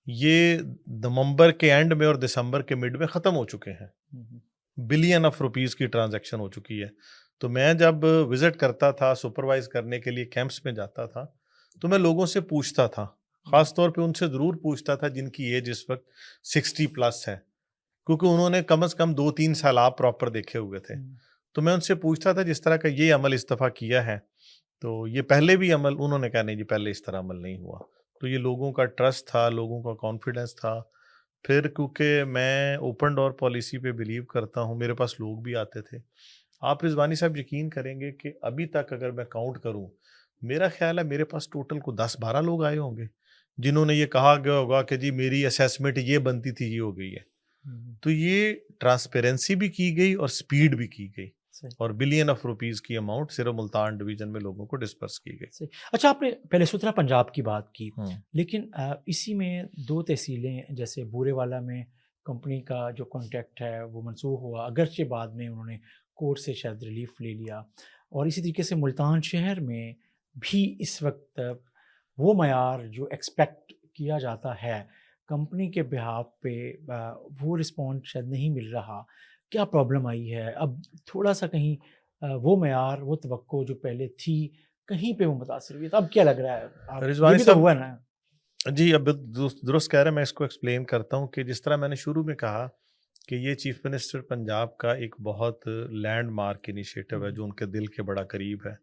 یہ نومبر کے اینڈ میں اور دسمبر کے مڈ میں ختم ہو چکے ہیں. بلین آف روپیز کی ٹرانزیکشن ہو چکی ہے. تو میں جب وزٹ کرتا تھا سپروائز کرنے کے لیے, کیمپس میں جاتا تھا, تو میں لوگوں سے پوچھتا تھا, خاص طور پہ ان سے ضرور پوچھتا تھا جن کی ایج اس وقت 60+ ہے, کیونکہ انہوں نے کم از کم 2-3 سیلاب پراپر دیکھے ہوئے تھے. تو میں ان سے پوچھتا تھا جس طرح کا یہ عمل اس دفعہ کیا ہے, تو یہ پہلے بھی عمل, انہوں نے کہا نہیں جی پہلے اس طرح عمل نہیں ہوا. تو یہ لوگوں کا ٹرسٹ تھا, لوگوں کا کانفیڈنس تھا. پھر کیونکہ میں اوپن ڈور پالیسی پہ بلیو کرتا ہوں, میرے پاس لوگ بھی آتے تھے. آپ رضوانی صاحب یقین کریں گے کہ ابھی تک اگر میں کاؤنٹ کروں، میرا خیال ہے میرے پاس ٹوٹل کو 10-12 لوگ آئے ہوں گے جنہوں نے یہ کہا گیا ہوگا کہ جی میری اسیسمنٹ یہ بنتی تھی، یہ ہو گئی ہے. تو یہ ٹرانسپیرنسی بھی کی گئی اور سپیڈ بھی کی گئی، اور بلین آف روپیز کی اماؤنٹ صرف ملتان ڈویژن میں لوگوں کو ڈسپرس کی گئی. اچھا، آپ نے پہلے سترہ پنجاب کی بات کی، لیکن اسی میں 2 تحصیلیں جیسے بورے والا میں کمپنی کا جو کانٹریکٹ ہے وہ منسوخ ہوا، اگرچہ بعد میں انہوں نے کورٹ سے شاید ریلیف لے لیا، اور اسی طریقے سے ملتان شہر میں بھی اس وقت وہ معیار جو ایکسپیکٹ کیا جاتا ہے کمپنی کے بہاف پہ وہ رسپانس شاید نہیں مل رہا. کیا پرابلم آئی ہے اب؟ تھوڑا سا کہیں وہ معیار، وہ توقع جو پہلے تھی کہیں پہ وہ متاثر ہوئی، تو اب کیا لگ رہا ہے؟ رضوانی یہ بھی تو صاحب ہوا نا. جی، اب درست کہہ رہے ہیں. میں اس کو ایکسپلین کرتا ہوں کہ جس طرح میں نے شروع میں کہا کہ یہ چیف منسٹر پنجاب کا ایک بہت لینڈ مارک انیشیٹو ہے جو ان کے دل کے بڑا قریب ہے.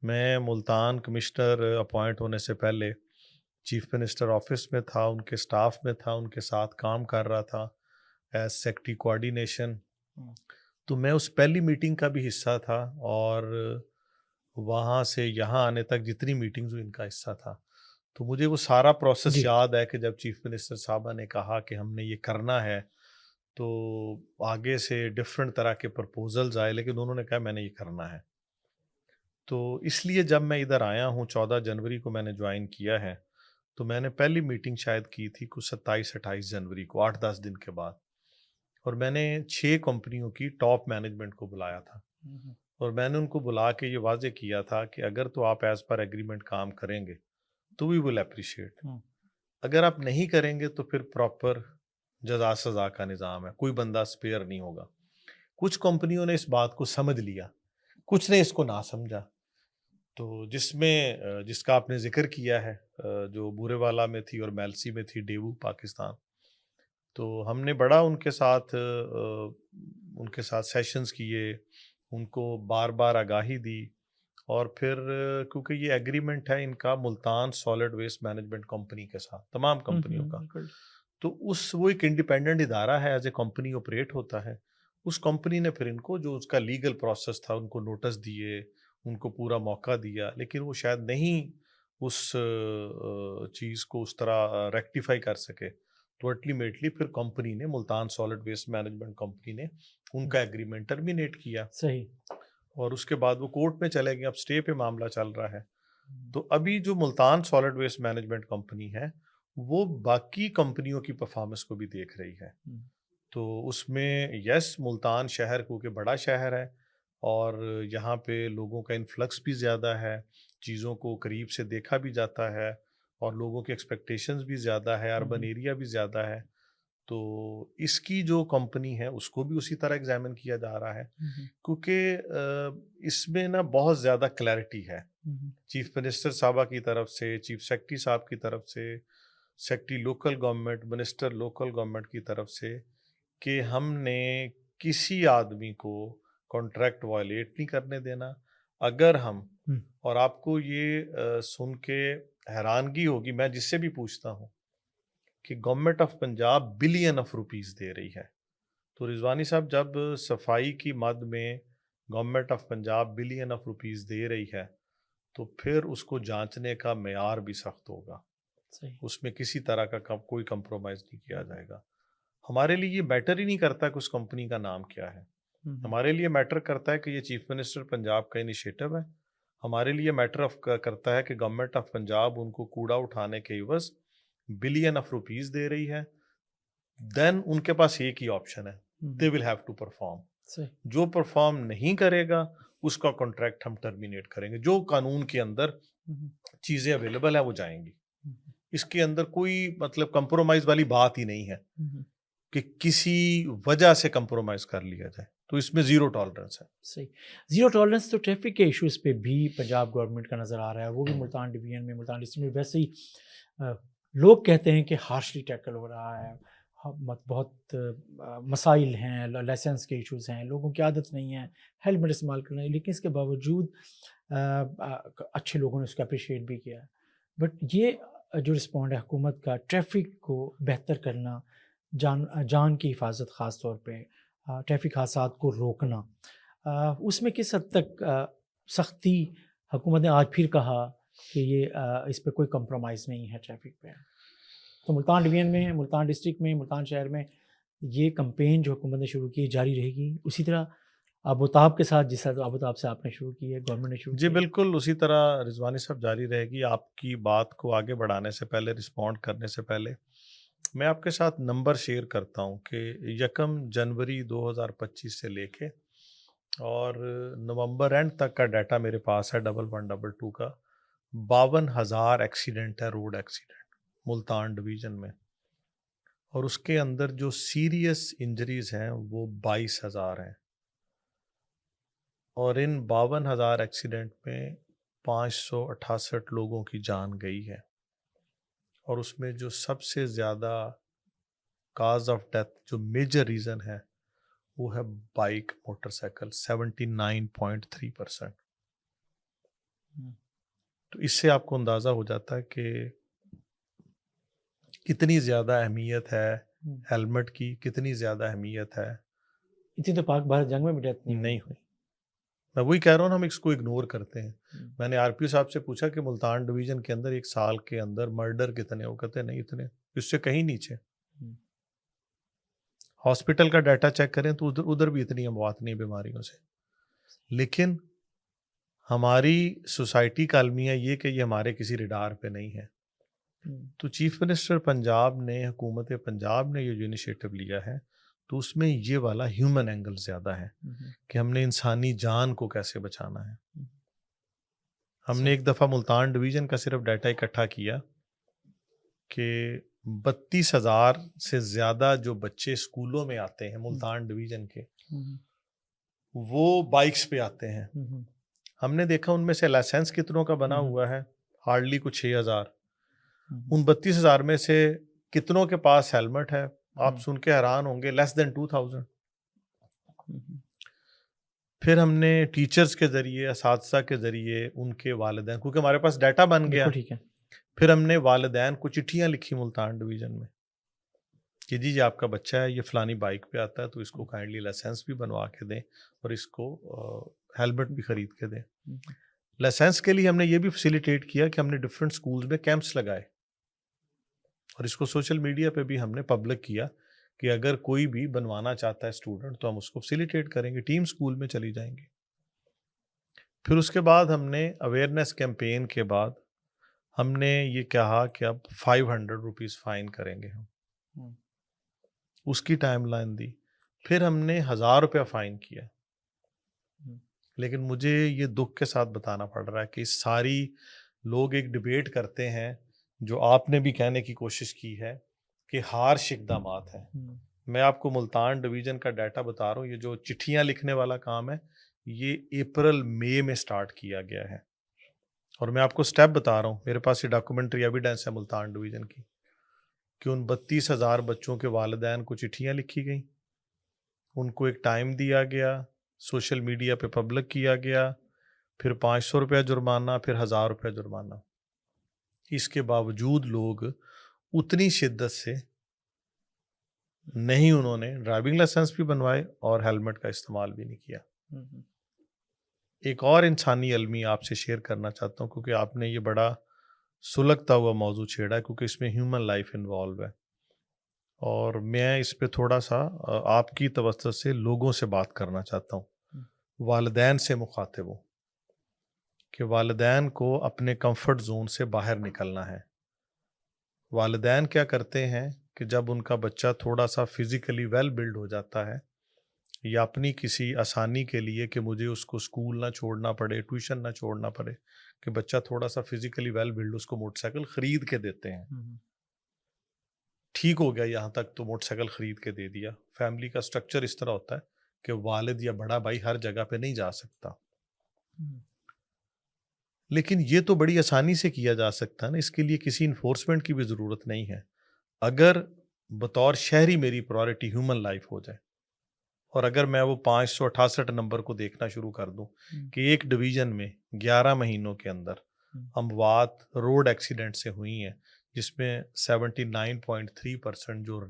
میں ملتان کمشنر اپوائنٹ ہونے سے پہلے چیف منسٹر آفس میں تھا، ان کے سٹاف میں تھا، ان کے ساتھ کام کر رہا تھا ایز سیکٹری کوآرڈینیشن. تو میں اس پہلی میٹنگ کا بھی حصہ تھا، اور وہاں سے یہاں آنے تک جتنی میٹنگز ہوئی ان کا حصہ تھا. تو مجھے وہ سارا پروسیس یاد ہے کہ جب چیف منسٹر صاحبہ نے کہا کہ ہم نے یہ کرنا ہے تو آگے سے ڈفرینٹ طرح کے پرپوزلز آئے، لیکن انہوں نے کہا میں نے یہ کرنا ہے. تو اس لیے جب میں ادھر آیا ہوں 14 جنوری کو میں نے جوائن کیا ہے، تو میں نے پہلی میٹنگ شاید کی تھی کچھ 27-28 جنوری کو، 8-10 دن کے بعد. اور میں نے 6 کمپنیوں کی ٹاپ مینجمنٹ کو بلایا تھا، اور میں نے ان کو بلا کے یہ واضح کیا تھا کہ اگر تو آپ ایز پر ایگریمنٹ کام کریں گے تو وی ول اپریشیٹ، اگر آپ نہیں کریں گے تو پھر پراپر جزا سزا کا نظام ہے، کوئی بندہ سپیئر نہیں ہوگا. کچھ کمپنیوں نے اس بات کو سمجھ لیا، کچھ نے اس کو نہ سمجھا. تو جس کا آپ نے ذکر کیا ہے جو بورے والا میں تھی اور میلسی میں تھی، ڈیوو پاکستان، تو ہم نے بڑا ان کے ساتھ سیشنز کیے، ان کو بار بار آگاہی دی. اور پھر کیونکہ یہ ایگریمنٹ ہے ان کا Multan solid waste management company کے ساتھ، تمام کمپنیوں کا، تو وہ ایک انڈیپینڈنٹ ادارہ ہے، ایز اے کمپنی آپریٹ ہوتا ہے. اس کمپنی نے پھر ان کو جو اس کا لیگل پروسیس تھا ان کو نوٹس دیے، ان کو پورا موقع دیا، لیکن وہ شاید نہیں اس چیز کو اس طرح ریکٹیفائی کر سکے. تو الٹیمیٹلی پھر کمپنی نے، Multan solid waste management company نے ان کا ایگریمنٹ ٹرمینیٹ کیا. صحیح. اور اس کے بعد وہ کورٹ میں چلے گئے، اب سٹے پہ معاملہ چل رہا ہے. تو ابھی جو Multan solid waste management company ہے وہ باقی کمپنیوں کی پرفارمنس کو بھی دیکھ رہی ہے. تو اس میں یس، ملتان شہر کیونکہ بڑا شہر ہے اور یہاں پہ لوگوں کا انفلکس بھی زیادہ ہے، چیزوں کو قریب سے دیکھا بھی جاتا ہے، اور لوگوں کی ایکسپیکٹیشنز بھی زیادہ ہے، اربن ایریا بھی زیادہ ہے. تو اس کی جو کمپنی ہے اس کو بھی اسی طرح ایگزامن کیا جا رہا ہے، کیونکہ اس میں نا بہت زیادہ کلیئرٹی ہے چیف منسٹر صاحبہ کی طرف سے، چیف سیکرٹری صاحب کی طرف سے، secretary local government, minister local government کی طرف سے، کہ ہم نے کسی آدمی کو کانٹریکٹ وائلیٹ نہیں کرنے دینا. اگر ہم اور آپ کو یہ سن کے حیرانگی ہوگی، میں جس سے بھی پوچھتا ہوں کہ government of Punjab billion of rupees دے رہی ہے، تو رضوانی صاحب جب صفائی کی مد میں government of Punjab billion of rupees دے رہی ہے تو پھر اس کو جانچنے کا معیار بھی سخت ہوگا. اس میں کسی طرح کا کوئی کمپرومائز نہیں کیا جائے گا. ہمارے لیے یہ میٹر ہی نہیں کرتا کہ اس کمپنی کا نام کیا ہے، ہمارے لیے میٹر کرتا ہے کہ یہ چیف منسٹر پنجاب کا انیشیٹو ہے. ہمارے لیے میٹر کرتا ہے کہ گورنمنٹ آف پنجاب ان کو کوڑا اٹھانے کے عوض بلین آف روپیز دے رہی ہے. دین ان کے پاس ایک ہی آپشن ہے، دے ول ہیو ٹو پرفارم. جو پرفارم نہیں کرے گا اس کا کانٹریکٹ ہم ٹرمینیٹ کریں گے. جو قانون کے اندر چیزیں اویلیبل ہیں وہ جائیں گی. اس کے اندر کوئی مطلب کمپرومائز والی بات ہی نہیں ہے کہ کسی وجہ سے کمپرومائز کر لیا جائے. تو اس میں زیرو ٹالرنس ہے. صحیح. زیرو ٹالرنس تو ٹریفک کے ایشوز پہ بھی پنجاب گورنمنٹ کا نظر آ رہا ہے، وہ بھی ملتان ڈویژن میں، ملتان ڈسٹرکٹ میں ویسے ہی لوگ کہتے ہیں کہ ہارشلی ٹیکل ہو رہا ہے. بہت مسائل ہیں، لائسنس کے ایشوز ہیں، لوگوں کی عادت نہیں ہے ہیلمٹ استعمال کرنا، لیکن اس کے باوجود اچھے لوگوں نے اس کو اپریشیٹ بھی کیا ہے. بٹ یہ جو رسپونڈ ہے حکومت کا ٹریفک کو بہتر کرنا، جان کی حفاظت خاص طور پہ ٹریفک حادثات کو روکنا، اس میں کس حد تک سختی حکومت نے آج پھر کہا کہ یہ اس پہ کوئی کمپرومائز نہیں ہے ٹریفک پہ؟ تو ملتان ڈویژن میں، ملتان ڈسٹرکٹ میں، ملتان شہر میں یہ کمپین جو حکومت نے شروع کی جاری رہے گی اسی طرح آبوتاب کے ساتھ، جس طرح آبوتاب سے آپ نے شروع کی ہے، گورنمنٹ نے شروع کی جی ہے؟ بالکل اسی طرح رضوانی صاحب جاری رہے گی. آپ کی بات کو آگے بڑھانے سے پہلے، رسپونڈ کرنے سے پہلے میں آپ کے ساتھ نمبر شیئر کرتا ہوں کہ 1 جنوری 2025 سے لے کے اور نومبر اینڈ تک کا ڈیٹا میرے پاس ہے 1122 کا. 52,000 ایکسیڈنٹ ہے، روڈ ایکسیڈنٹ ملتان ڈویژن میں، اور اس کے اندر جو سیریس انجریز ہیں وہ 22,000 ہیں. اور ان 52,000 ایکسیڈنٹ میں 568 لوگوں کی جان گئی ہے، اور اس میں جو سب سے زیادہ کاز آف ڈیتھ جو میجر ریزن ہے وہ ہے بائک، موٹر سائیکل، 79.3%. تو اس سے آپ کو اندازہ ہو جاتا ہے کہ کتنی زیادہ اہمیت ہے ہیلمٹ کی، کتنی زیادہ اہمیت ہے. اتنی تو پاک بھارت جنگ میں بھی ڈیتھ نہیں ہوئی. میں وہی کہہ رہا ہوں نا، ہم اس کو اگنور کرتے ہیں. میں نے آر پی او صاحب سے پوچھا کہ ملتان ڈویژن کے اندر ایک سال کے اندر مرڈر کتنے ہو، کہتے نہیں اتنے، اس سے کہیں نیچے. ہاسپٹل کا ڈیٹا چیک کریں تو ادھر بھی اتنی اموات نہیں بیماریوں سے. لیکن ہماری سوسائٹی کا المیہ یہ کہ یہ ہمارے کسی ریڈار پہ نہیں ہے. تو چیف منسٹر پنجاب نے، حکومت پنجاب نے یہ انیشیٹو لیا ہے تو اس میں یہ والا ہیومن اینگل زیادہ ہے کہ ہم نے انسانی جان کو کیسے بچانا ہے. ہم نے ایک دفعہ ملتان ڈویژن کا صرف ڈیٹا اکٹھا کیا کہ 32,000 سے زیادہ جو بچے اسکولوں میں آتے ہیں ملتان ڈویژن کے، وہ بائکس پہ آتے ہیں. ہم نے دیکھا ان میں سے لائسنس کتنوں کا بنا ہوا ہے، ہارڈلی کچھ 6,000. ان 32,000 میں سے کتنوں کے پاس ہیلمٹ ہے؟ آپ سن کے حیران ہوں گے، لیس دین 2,000. پھر ہم نے ٹیچرز کے ذریعے، اساتذہ کے ذریعے، ان کے والدین، کیونکہ ہمارے پاس ڈیٹا بن گیا، ٹھیک ہے، پھر ہم نے والدین کو چٹھیاں لکھی ملتان ڈویژن میں کہ جی آپ کا بچہ ہے، یہ فلانی بائک پہ آتا ہے تو اس کو کائنڈلی لائسنس بھی بنوا کے دیں اور اس کو ہیلمٹ بھی خرید کے دیں. لائسنس کے لیے ہم نے یہ بھی فیسیلیٹیٹ کیا کہ ہم نے ڈفرینٹ سکولز میں کیمپس لگائے، اور اس کو سوشل میڈیا پہ بھی ہم نے پبلک کیا کہ اگر کوئی بھی بنوانا چاہتا ہے اسٹوڈنٹ تو ہم اس کو فیسیلیٹیٹ کریں گے، ٹیم اسکول میں چلی جائیں گے. پھر اس کے بعد ہم نے اویئرنیس کیمپین کے بعد ہم نے یہ کہا کہ اب 500 روپیز فائن کریں گے ہم. اس کی ٹائم لائن دی. پھر ہم نے 1,000 روپیہ فائن کیا. لیکن مجھے یہ دکھ کے ساتھ بتانا پڑ رہا ہے کہ ساری لوگ ایک ڈیبیٹ کرتے ہیں جو آپ نے بھی کہنے کی کوشش کی ہے کہ ہارش اقدامات ہیں. میں آپ کو ملتان ڈویژن کا ڈیٹا بتا رہا ہوں، یہ جو چٹھیاں لکھنے والا کام ہے یہ اپریل مئی میں سٹارٹ کیا گیا ہے، اور میں آپ کو سٹیپ بتا رہا ہوں. میرے پاس یہ ڈاکومنٹری ایویڈنس ہے ملتان ڈویژن کی کہ ان 32,000 بچوں کے والدین کو چٹھیاں لکھی گئیں، ان کو ایک ٹائم دیا گیا، سوشل میڈیا پہ پبلک کیا گیا، پھر 500 روپیہ جرمانہ، پھر 1,000 روپیہ جرمانہ. اس کے باوجود لوگ اتنی شدت سے نہیں، انہوں نے ڈرائیونگ لائسنس بھی بنوائے اور ہیلمٹ کا استعمال بھی نہیں کیا. ایک اور انسانی المی آپ سے شیئر کرنا چاہتا ہوں کیونکہ آپ نے یہ بڑا سلگتا ہوا موضوع چھیڑا ہے، کیونکہ اس میں ہیومن لائف انوالو ہے، اور میں اس پہ تھوڑا سا آپ کی توسط سے لوگوں سے بات کرنا چاہتا ہوں، والدین سے مخاطب ہوں کہ والدین کو اپنے کمفرٹ زون سے باہر نکلنا ہے. والدین کیا کرتے ہیں کہ جب ان کا بچہ تھوڑا سا فزیکلی ویل بلڈ ہو جاتا ہے یا اپنی کسی آسانی کے لیے کہ مجھے اس کو اسکول نہ چھوڑنا پڑے، ٹیوشن نہ چھوڑنا پڑے، کہ بچہ تھوڑا سا فزیکلی ویل بلڈ، اس کو موٹر سائیکل خرید کے دیتے ہیں. ٹھیک ہو گیا یہاں تک تو موٹر سائیکل خرید کے دے دیا. فیملی کا سٹرکچر اس طرح ہوتا ہے کہ والد یا بڑا بھائی ہر جگہ پہ نہیں جا سکتا، لیکن یہ تو بڑی آسانی سے کیا جا سکتا ہے نا، اس کے لیے کسی انفورسمنٹ کی بھی ضرورت نہیں ہے. اگر بطور شہری میری پرائورٹی ہیومن لائف ہو جائے، اور اگر میں وہ 568 نمبر کو دیکھنا شروع کر دوں کہ ایک ڈویژن میں 11 مہینوں کے اندر اموات روڈ ایکسیڈنٹ سے ہوئی ہیں، جس میں 79.3% جو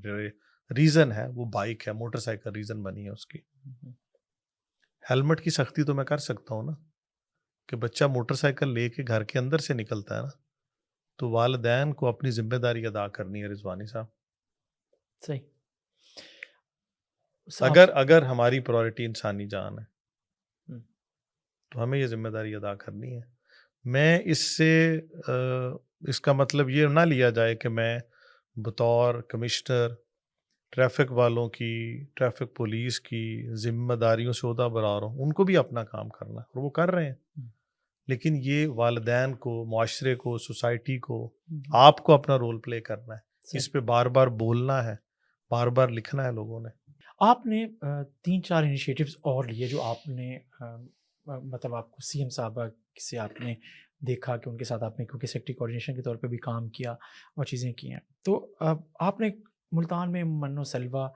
ریزن ہے وہ بائک ہے، موٹر سائیکل ریزن بنی ہے اس کی. ہیلمٹ کی سختی تو میں کر سکتا ہوں نا، کہ بچہ موٹر سائیکل لے کے گھر کے اندر سے نکلتا ہے نا، تو والدین کو اپنی ذمہ داری ادا کرنی ہے رضوانی صاحب. صحیح. اگر ہماری پرائرٹی انسانی جان ہے ہم، تو ہمیں یہ ذمہ داری ادا کرنی ہے. میں اس سے اس کا مطلب یہ نہ لیا جائے کہ میں بطور کمشنر ٹریفک والوں کی، ٹریفک پولیس کی ذمہ داریوں سے عہدہ برار ہوں. ان کو بھی اپنا کام کرنا ہے اور وہ کر رہے ہیں، لیکن یہ والدین کو، معاشرے کو، سوسائٹی کو، آپ کو اپنا رول پلے کرنا ہے. اس پہ بار بار بولنا ہے، بار بار لکھنا ہے لوگوں نے. آپ نے 3-4 انیشیٹوز اور لیے جو آپ نے مطلب آپ کو سی ایم صاحبہ سے آپ نے دیکھا کہ ان کے ساتھ آپ نے کیونکہ سیکٹری کوآرڈینیشن کے طور پہ بھی کام کیا اور چیزیں کی ہیں. تو آپ نے ملتان میں من و سلوہ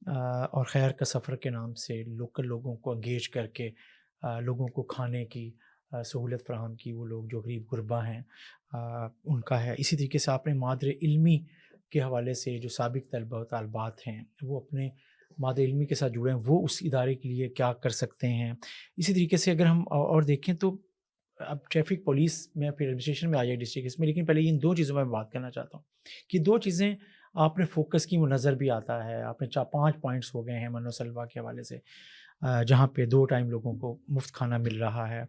اور خیر کا سفر کے نام سے لوکل لوگوں کو انگیج کر کے لوگوں کو کھانے کی سہولت فراہم کی. وہ لوگ جو غریب غربا ہیں ان کا ہے. اسی طریقے سے آپ نے مادر علمی کے حوالے سے جو سابق طلبہ و طالبات ہیں وہ اپنے مادہ علمی کے ساتھ جڑے ہیں، وہ اس ادارے کے لیے کیا کر سکتے ہیں. اسی طریقے سے اگر ہم اور دیکھیں تو اب ٹریفک پولیس میں پھر ایڈمنسٹریشن میں آ جائے ڈسٹرکٹ اس میں، لیکن پہلے ان 2 چیزوں میں بات کرنا چاہتا ہوں کہ 2 چیزیں آپ نے فوکس کی، وہ نظر بھی آتا ہے. آپ نے 5 پوائنٹس ہو گئے ہیں من و سلوہ کے حوالے سے، جہاں پہ 2 ٹائم لوگوں کو مفت کھانا مل رہا ہے.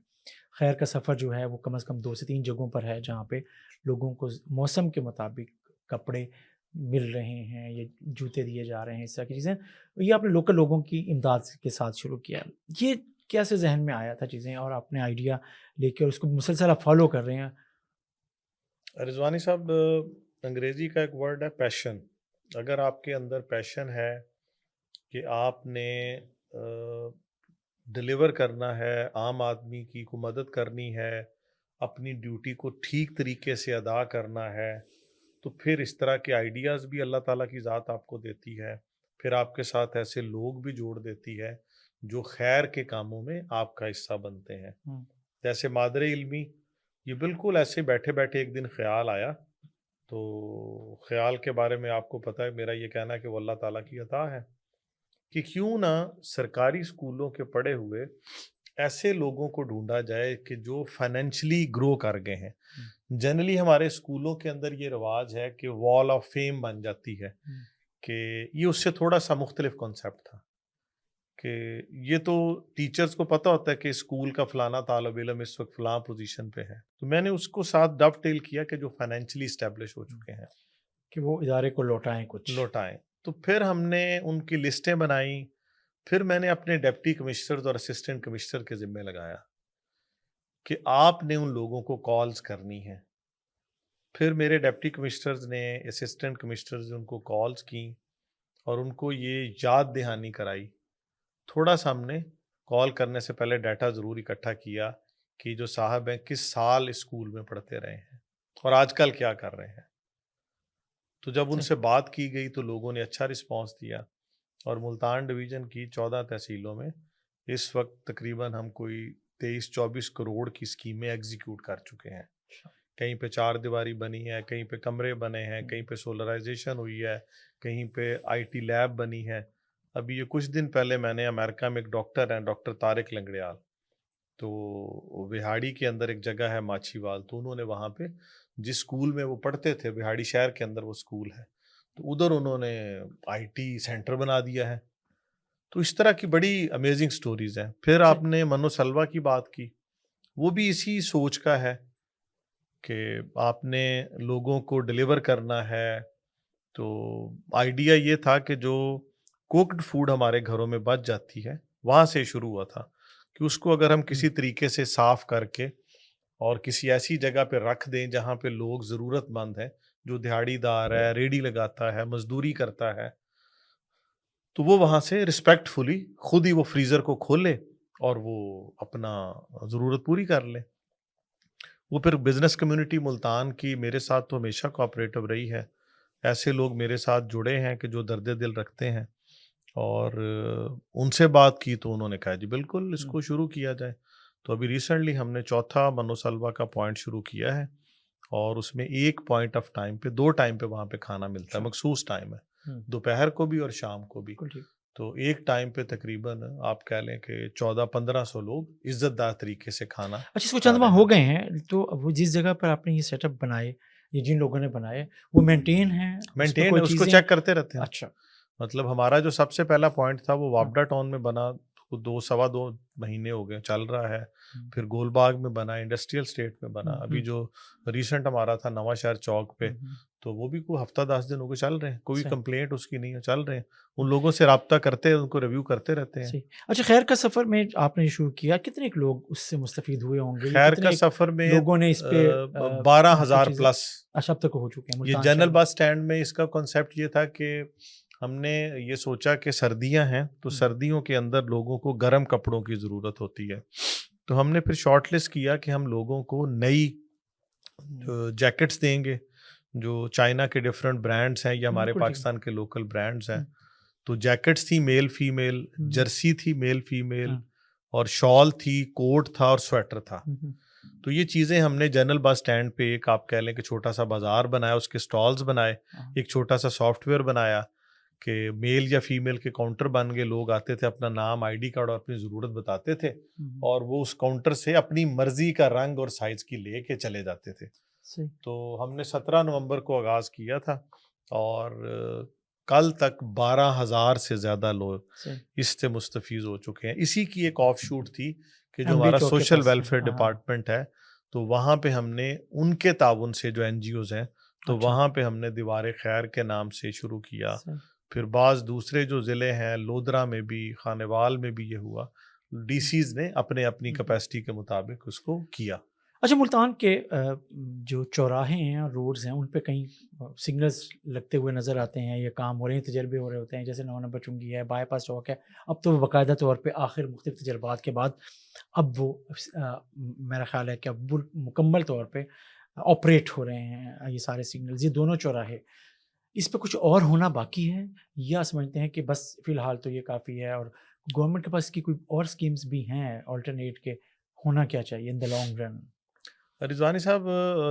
خیر کا سفر جو ہے وہ کم از کم 2 سے 3 جگہوں پر ہے جہاں پہ لوگوں کو موسم کے مطابق کپڑے مل رہے ہیں یا جوتے دیے جا رہے ہیں. اس طرح کی چیزیں یہ آپ نے لوکل لوگوں کی امداد کے ساتھ شروع کیا. یہ کیسے ذہن میں آیا تھا چیزیں اور آپ نے آئیڈیا لے کے اور اس کو مسلسل آپ فالو کر رہے ہیں؟ رضوانی صاحب، انگریزی کا ایک ورڈ ہے پیشن. اگر آپ کے اندر پیشن ہے کہ آپ نے ڈلیور کرنا ہے، عام آدمی کی کو مدد کرنی ہے، اپنی ڈیوٹی کو ٹھیک طریقے سے ادا کرنا ہے، تو پھر اس طرح کے آئیڈیاز بھی اللہ تعالیٰ کی ذات آپ کو دیتی ہے. پھر آپ کے ساتھ ایسے لوگ بھی جوڑ دیتی ہے جو خیر کے کاموں میں آپ کا حصہ بنتے ہیں. جیسے مادر علمی، یہ بالکل ایسے بیٹھے بیٹھے ایک دن خیال آیا. تو خیال کے بارے میں آپ کو پتہ ہے میرا یہ کہنا ہے کہ وہ اللہ تعالیٰ کی عطا ہے کہ کیوں نہ سرکاری اسکولوں کے پڑھے ہوئے ایسے لوگوں کو ڈھونڈا جائے کہ جو فائنینشلی گرو کر گئے ہیں. جنرلی ہمارے اسکولوں کے اندر یہ رواج ہے کہ وال آف فیم بن جاتی ہے، کہ یہ اس سے تھوڑا سا مختلف کانسیپٹ تھا کہ یہ تو ٹیچرز کو پتہ ہوتا ہے کہ اسکول کا فلانا طالب علم اس وقت فلاں پوزیشن پہ ہے. تو میں نے اس کو ساتھ ڈو ٹیل کیا کہ جو فائنینشلی اسٹیبلش ہو چکے ہیں کہ وہ ادارے کو لوٹائیں کچھ لوٹائیں. تو پھر ہم نے ان کی لسٹیں بنائیں. پھر میں نے اپنے ڈپٹی کمشنرز اور اسسٹنٹ کمشنر کے ذمہ لگایا کہ آپ نے ان لوگوں کو کالز کرنی ہیں. پھر میرے ڈپٹی کمشنرز نے، اسسٹنٹ کمشنرز نے ان کو کالز کی اور ان کو یہ یاد دہانی کرائی. تھوڑا سا ہم نے کال کرنے سے پہلے ڈیٹا ضرور اکٹھا کیا کہ جو صاحب ہیں کس سال اسکول میں پڑھتے رہے ہیں اور آج کل کیا کر رہے ہیں. تو جب ان سے بات کی گئی تو لوگوں نے اچھا رسپانس دیا اور ملتان ڈویژن کی 14 تحصیلوں میں اس وقت تقریباً ہم کوئی 23-24 کروڑ کی اسکیمیں ایگزیکیوٹ کر چکے ہیں. کہیں پہ 4 دیواری بنی ہے، کہیں پہ کمرے بنے ہیں، کہیں پہ سولرائزیشن ہوئی ہے، کہیں پہ آئی ٹی لیب بنی ہے. ابھی یہ کچھ دن پہلے میں نے امریکہ میں ایک ڈاکٹر ہیں، ڈاکٹر طارق لنگڑیال، تو وہاڑی کے اندر ایک جگہ ہے ماچھی وال، تو انہوں نے وہاں پہ جس اسکول میں وہ پڑھتے تھے، وہاڑی شہر کے اندر وہ اسکول ہے، تو ادھر انہوں نے آئی ٹی سینٹر بنا دیا ہے. تو اس طرح کی بڑی امیزنگ سٹوریز ہیں. پھر آپ نے من و سلوہ کی بات کی، وہ بھی اسی سوچ کا ہے کہ آپ نے لوگوں کو ڈلیور کرنا ہے. تو آئیڈیا یہ تھا کہ جو کوکڈ فوڈ ہمارے گھروں میں بچ جاتی ہے، وہاں سے شروع ہوا تھا کہ اس کو اگر ہم کسی طریقے سے صاف کر کے اور کسی ایسی جگہ پہ رکھ دیں جہاں پہ لوگ ضرورت مند ہیں، جو دیہڑی دار ہے، ریڑھی لگاتا ہے، مزدوری کرتا ہے، تو وہ وہاں سے رسپیکٹ فلی خود ہی وہ فریزر کو کھولے اور وہ اپنا ضرورت پوری کر لے. وہ پھر بزنس کمیونٹی ملتان کی میرے ساتھ تو ہمیشہ کوآپریٹو رہی ہے. ایسے لوگ میرے ساتھ جڑے ہیں کہ جو درد دل رکھتے ہیں، اور ان سے بات کی تو انہوں نے کہا جی بالکل اس کو شروع کیا جائے. تو ابھی ریسنٹلی ہم نے 4تھا من و سلوہ کا پوائنٹ شروع کیا ہے، اور اس میں ایک پوائنٹ آف ٹائم پہ 2 ٹائم پہ وہاں پہ کھانا ملتا ہے، مخصوص ٹائم ہے، دوپہر کو بھی اور شام کو بھی. تو ایک ٹائم پہ تقریباً آپ کہہ لیں کہ 1400-1500 لوگ عزت دار طریقے سے کھانا اچھا اس کو کھا چند رہے ماہ ہیں. ہو گئے ہیں تو وہ جس جگہ پر آپ نے یہ سیٹ اپ بنائے یہ جن لوگوں نے بنائے وہ مینٹین ہے اس میں مینٹین کوئی اس کو چیزیں چیک کرتے رہتے ہیں. اچھا مطلب ہمارا جو سب سے پہلا پوائنٹ تھا وہ ہاں وابڈا ٹاؤن میں بنا، 2 مہینے ہو گئے چل رہا ہے. ہم، پھر گول باغ میں بنا، انڈسٹریل اسٹیٹ میں بنا. ہم، ابھی جو ریسنٹ ہمارا تھا نواں شہر چوک پہ، ہم، تو وہ بھی کوئی ہفتہ 10 دن ہو گئے چل رہے ہیں. کوئی صحیح کمپلینٹ اس کی نہیں ہے، چل رہے ہیں. ان لوگوں سے رابطہ کرتے ہیں، ان کو ریویو کرتے رہتے ہیں. صحیح. اچھا خیر کا سفر میں آپ نے شروع کیا کتنے ایک لوگ اس سے مستفید ہوئے ہوں گے یا خیر کتنے کا ایک سفر میں لوگوں نے اس پہ 12,000 چیزیں پلس. اچھا اب تک ہو چکے ہیں یہ ملتان جنرل شہر بس سٹینڈ میں اس کا کنسیپٹ یہ تھا کہ ہم نے یہ سوچا کہ سردیاں ہیں تو سردیوں کے اندر لوگوں کو گرم کپڑوں کی ضرورت ہوتی ہے. تو ہم نے پھر شارٹ لسٹ کیا کہ ہم لوگوں کو نئی جیکٹس دیں گے جو چائنا کے ڈفرینٹ برانڈس ہیں یا ہمارے بالکل ٹھیک پاکستان کے لوکل برانڈس ہیں. تو جیکٹس تھی میل فیمیل، جرسی تھی میل فیمیل، اور شال تھی، کوٹ تھا اور سویٹر تھا. تو یہ چیزیں ہم نے جنرل بس سٹینڈ پہ ایک آپ کہہ لیں کہ چھوٹا سا بازار بنایا، اس کے سٹالز بنائے، ایک چھوٹا سا سافٹ ویئر بنایا کہ میل یا فیمیل کے کاؤنٹر بن گئے. لوگ آتے تھے، اپنا نام، آئی ڈی کارڈ اور اپنی ضرورت بتاتے تھے اور وہ اس کاؤنٹر سے اپنی مرضی کا رنگ اور سائز کی لے کے چلے جاتے تھے. تو ہم نے 17 نومبر کو آغاز کیا تھا اور کل تک 12,000 سے زیادہ لوگ اس سے مستفید ہو چکے ہیں. اسی کی ایک آف شوٹ تھی کہ جو ہمارا سوشل ویلفیئر ڈپارٹمنٹ ہے تو وہاں پہ ہم نے ان کے تعاون سے جو این جی اوز ہیں تو وہاں پہ ہم نے دیوار خیر کے نام سے شروع کیا. پھر بعض دوسرے جو ضلع ہیں لودرا میں بھی، خانوال میں بھی یہ ہوا. ڈی سیز نے اپنے اپنی کیپیسٹی کے مطابق اس کو کیا. اچھا ملتان کے جو چوراہے ہیں اور روڈز ہیں ان پہ کہیں سگنلز لگتے ہوئے نظر آتے ہیں، یہ کام ہو رہے ہیں، تجربے ہو رہے ہوتے ہیں، جیسے 9 نمبر چنگی ہے، بائی پاس چوک ہے. اب تو باقاعدہ طور پہ آخر مختلف تجربات کے بعد اب وہ میرا خیال ہے کہ اب مکمل طور پہ آپریٹ ہو رہے ہیں یہ سارے سگنلز، یہ دونوں چوراہے. اس پہ کچھ اور ہونا باقی ہے یا سمجھتے ہیں کہ بس فی الحال تو یہ کافی ہے اور گورنمنٹ کے پاس کی کوئی اور سکیمز بھی ہیں آلٹرنیٹ کے، ہونا کیا چاہیے ان دا لانگ رن؟ رضوانی صاحب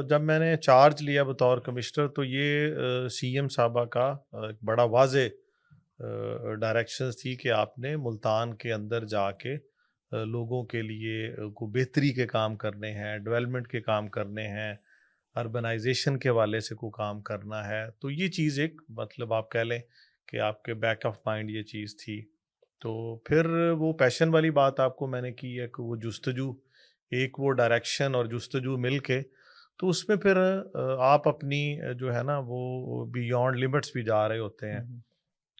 جب میں نے چارج لیا بطور کمشنر تو یہ سی ایم صاحبہ کا ایک بڑا واضح ڈائریکشنز تھی کہ آپ نے ملتان کے اندر جا کے لوگوں کے لیے کو بہتری کے کام کرنے ہیں، ڈیولپمنٹ کے کام کرنے ہیں، اربنائزیشن کے حوالے سے کو کام کرنا ہے. تو یہ چیز ایک مطلب آپ کہہ لیں کہ آپ کے بیک آف مائنڈ یہ چیز تھی. تو پھر وہ پیشن والی بات آپ کو میں نے کی ہے کہ وہ جستجو، ایک وہ ڈائریکشن اور جستجو مل کے، تو اس میں پھر آپ اپنی جو ہے نا وہ بیونڈ لمٹس بھی جا رہے ہوتے ہیں.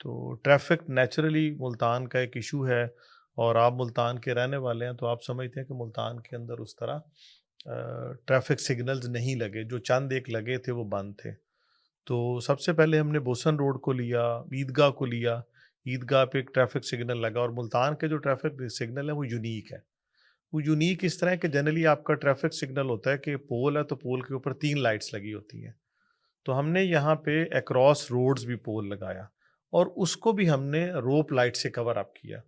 تو ٹریفک نیچرلی ملتان کا ایک ایشو ہے اور آپ ملتان کے رہنے والے ہیں تو آپ سمجھتے ہیں کہ ملتان کے اندر اس طرح ٹریفک سگنلز نہیں لگے، جو چند ایک لگے تھے وہ بند تھے. تو سب سے پہلے ہم نے بوسن روڈ کو لیا، عیدگاہ کو لیا. عیدگاہ پہ ایک ٹریفک سگنل لگا اور ملتان کے جو ٹریفک سگنل ہے وہ یونیک ہے. وہ یونیک اس طرح ہے کہ جنرلی آپ کا ٹریفک سگنل ہوتا ہے کہ پول ہے تو پول کے اوپر 3 لائٹس لگی ہوتی ہیں. تو ہم نے یہاں پہ اکراس روڈز بھی پول لگایا اور اس کو بھی ہم نے روپ لائٹ سے کور اپ کیا.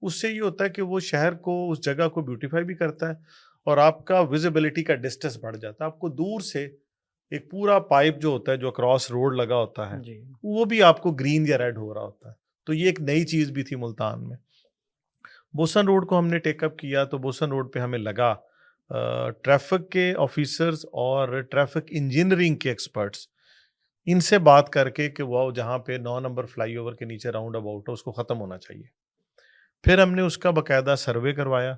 اس سے یہ ہوتا ہے کہ وہ شہر کو، اس جگہ کو بیوٹیفائی بھی کرتا ہے اور آپ کا ویزیبلٹی کا ڈسٹینس بڑھ جاتا ہے. آپ کو دور سے ایک پورا پائپ جو ہوتا ہے جو اکراس روڈ لگا ہوتا ہے وہ بھی آپ کو گرین یا ریڈ ہو رہا ہوتا ہے. تو یہ ایک نئی چیز بھی تھی ملتان میں. بوسن روڈ کو ہم نے ٹیک اپ کیا تو بوسن روڈ پہ ہمیں لگا ٹریفک کے آفیسرز اور ٹریفک انجینئرنگ کے ایکسپرٹس، ان سے بات کر کے کہ وہ جہاں پہ 9 نمبر فلائی اوور کے نیچے راؤنڈ اباؤٹ ہے اس کو ختم ہونا چاہیے. پھر ہم نے اس کا باقاعدہ سروے کروایا.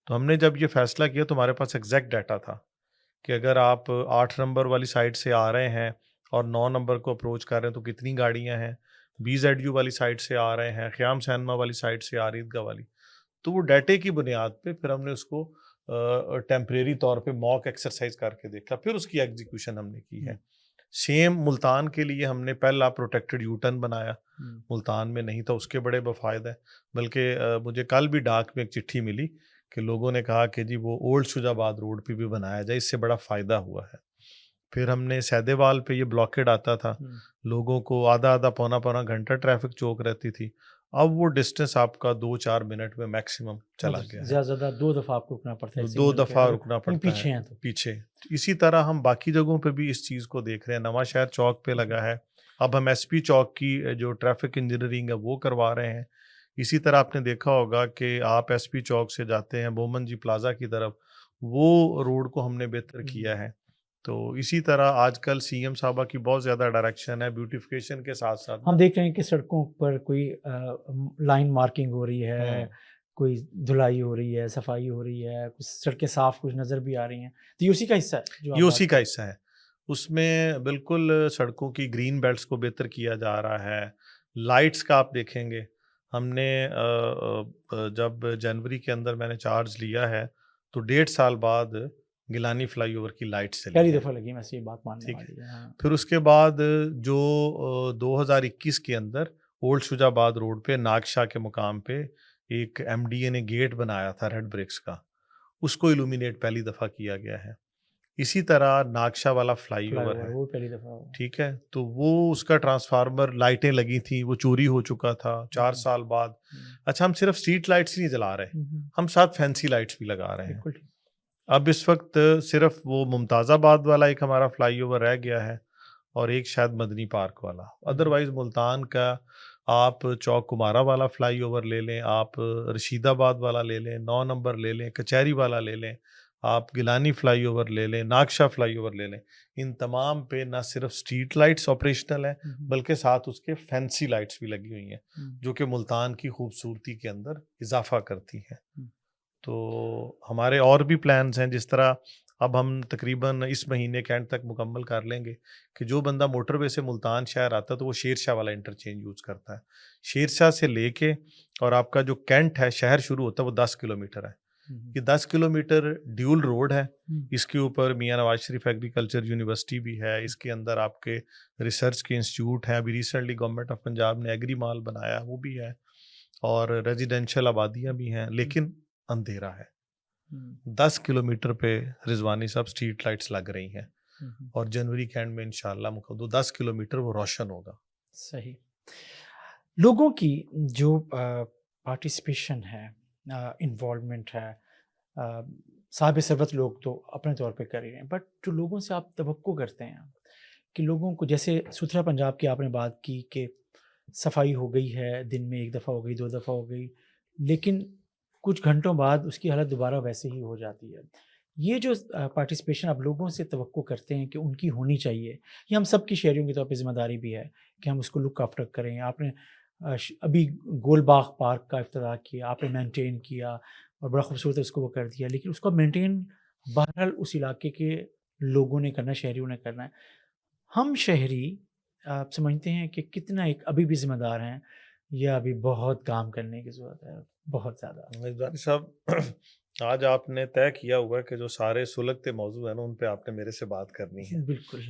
تو ہم نے جب یہ فیصلہ کیا تو ہمارے پاس ایگزیکٹ ڈیٹا تھا کہ اگر آپ 8 نمبر والی سائڈ سے آ رہے ہیں اور 9 نمبر کو اپروچ کر رہے ہیں تو کتنی گاڑیاں ہیں، BZU والی سائڈ سے آ رہے ہیں، خیام سینما والی سائڈ سے آ رہی عیدگاہ والی. تو وہ ڈیٹے کی بنیاد پہ پھر ہم نے اس کو ٹیمپریری طور پہ موک ایکسرسائز کر کے دیکھا، پھر اس کی ایگزیکیوشن ہم نے کی ہے. سیم ملتان کے لیے ہم نے پہلا پروٹیکٹڈ یو ٹرن بنایا، ملتان میں نہیں تھا، اس کے بڑے بفائد ہیں. بلکہ مجھے کل بھی ڈاک میں ایک چٹھی ملی کہ لوگوں نے کہا کہ جی وہ اولڈ شجا آباد روڈ پہ بھی بنایا جائے، اس سے بڑا فائدہ ہوا ہے. پھر ہم نے سیدے وال پہ یہ بلاکیڈ آتا تھا، لوگوں کو آدھا پونا گھنٹہ ٹریفک چوک رہتی تھی. اب وہ ڈسٹینس آپ کا 2-4 منٹ میں میکسیمم چلا گیا ہے. زیادہ زیادہ 2 دفعہ آپ کو رکنا پڑتا ہے، 2 دفعہ رکنا پڑتا ہے پیچھے. اسی طرح ہم باقی جگہوں پہ بھی اس چیز کو دیکھ رہے ہیں. نواں شہر چوک پہ لگا ہے، اب ہم ایس پی چوک کی جو ٹریفک انجینئرنگ ہے وہ کروا رہے ہیں اسی طرح آپ نے دیکھا ہوگا کہ آپ ایس پی چوک سے جاتے ہیں بومن جی پلازا کی طرف، وہ روڈ کو ہم نے بہتر کیا ہے. تو اسی طرح آج کل سی ایم صاحبہ کی بہت زیادہ ڈائریکشن ہے بیوٹیفیکیشن کے ساتھ ساتھ. ہم دیکھ رہے ہیں کہ سڑکوں پر کوئی لائن مارکنگ ہو رہی ہے، کوئی دھلائی ہو رہی ہے، صفائی ہو رہی ہے، کچھ سڑکیں صاف کچھ نظر بھی آ رہی ہیں. تو یہ اسی کا حصہ ہے جو آپ یہ بات اسی کا حصہ ہے. اس میں بالکل سڑکوں کی گرین بیلٹس کو بہتر کیا جا رہا ہے. لائٹس کا آپ دیکھیں گے، ہم نے جب جنوری کے اندر میں نے چارج لیا ہے تو 1.5 سال بعد گیلانی فلائی اوور کی لائٹ چلی پہلی ہے. دفعہ لگی میں سے یہ بات ماننے ٹھیک ہے. والی ہے. ہاں پھر اس کے بعد جو 2021 کے اندر اولڈ شجا آباد روڈ پہ ناگشاہ کے مقام پہ ایک ایم ڈی اے نے گیٹ بنایا تھا ریڈ برکس کا، اس کو الومینیٹ پہلی دفعہ کیا گیا ہے. اسی طرح ناگشاہ والا فلائی اوور ہے، وہ پہلی دفعہ ہوا. ٹھیک ہے، تو وہ اس کا ٹرانسفارمر لائٹیں لگی تھیں، وہ چوری ہو چکا تھا 4 سال بعد. اچھا، ہم صرف اسٹریٹ لائٹس نہیں جلا رہے، ہم ساتھ فینسی لائٹس بھی لگا رہے ہیں. بالکل ٹھیک. اب اس وقت صرف وہ ممتاز آباد والا ایک ہمارا فلائی اوور رہ گیا ہے اور ایک شاید مدنی پارک والا. ادروائز ملتان کا آپ چوک کمارا والا فلائی اوور لے لیں، آپ رشید آباد والا لے لیں، 9 نمبر لے لیں، کچہری والا لے لیں، آپ گیلانی فلائی اوور لے لیں، ناگشاہ فلائی اوور لے لیں، ان تمام پہ نہ صرف اسٹریٹ لائٹس آپریشنل ہیں بلکہ ساتھ اس کے فینسی لائٹس بھی لگی ہوئی ہیں جو کہ ملتان کی خوبصورتی کے اندر اضافہ کرتی ہیں. تو ہمارے اور بھی پلانز ہیں، جس طرح اب ہم تقریباً اس مہینے کے اینڈ تک مکمل کر لیں گے کہ جو بندہ موٹر وے سے ملتان شہر آتا ہے تو وہ شیر شاہ والا انٹرچینج یوز کرتا ہے. شیر شاہ سے لے کے اور آپ کا جو کینٹ ہے شہر شروع ہوتا ہے وہ 10 کلومیٹر ہے. یہ 10 کلومیٹر ڈیول روڈ ہے. اس کے اوپر میاں نواز شریف ایگریکلچر یونیورسٹی بھی ہے، اس کے اندر آپ کے ریسرچ کے انسٹیٹیوٹ ہیں. ابھی ریسنٹلی گورنمنٹ آف پنجاب نے ایگری مال بنایا وہ بھی ہے، اور ریزیڈینشل آبادیاں بھی ہیں، لیکن اندھیرا ہے. 10 کلومیٹر پہ رضوانی صاحب اسٹریٹ لائٹس لگ رہی ہیں، اور جنوری کے اینڈ میں انشاءاللہ 10 کلومیٹر وہ روشن ہوگا. صحیح. لوگوں کی جو پارٹیسپیشن ہے، انوالومنٹ ہے، صاحب ثروت لوگ تو اپنے طور پہ کر ہی رہے ہیں، بٹ جو لوگوں سے آپ توقع کرتے ہیں کہ لوگوں کو، جیسے ستھرا پنجاب کی آپ نے بات کی کہ صفائی ہو گئی ہے، دن میں 1 دفعہ ہو گئی، 2 دفعہ ہو گئی، لیکن کچھ گھنٹوں بعد اس کی حالت دوبارہ ویسے ہی ہو جاتی ہے. یہ جو پارٹیسپیشن آپ لوگوں سے توقع کرتے ہیں کہ ان کی ہونی چاہیے، یہ ہم سب کی شہریوں کی طور پہ ذمہ داری بھی ہے کہ ہم اس کو لک آفٹر کریں. آپ نے ابھی گول باغ پارک کا افتتاح کیا، آپ نے مینٹین کیا اور بڑا خوبصورت اس کو وہ کر دیا، لیکن اس کو مینٹین بہرحال اس علاقے کے لوگوں نے کرنا ہے، شہریوں نے کرنا ہے. ہم شہری آپ سمجھتے ہیں کہ کتنا ایک ابھی بھی ذمہ دار ہیں یا ابھی بہت کام کرنے کی ضرورت ہے، بہت زیادہ؟ رضوانی صاحب، آج آپ نے طے کیا ہوا ہے کہ جو سارے سلگتے موضوع ہیں نا ان پہ آپ نے میرے سے بات کرنی ہے. بالکل.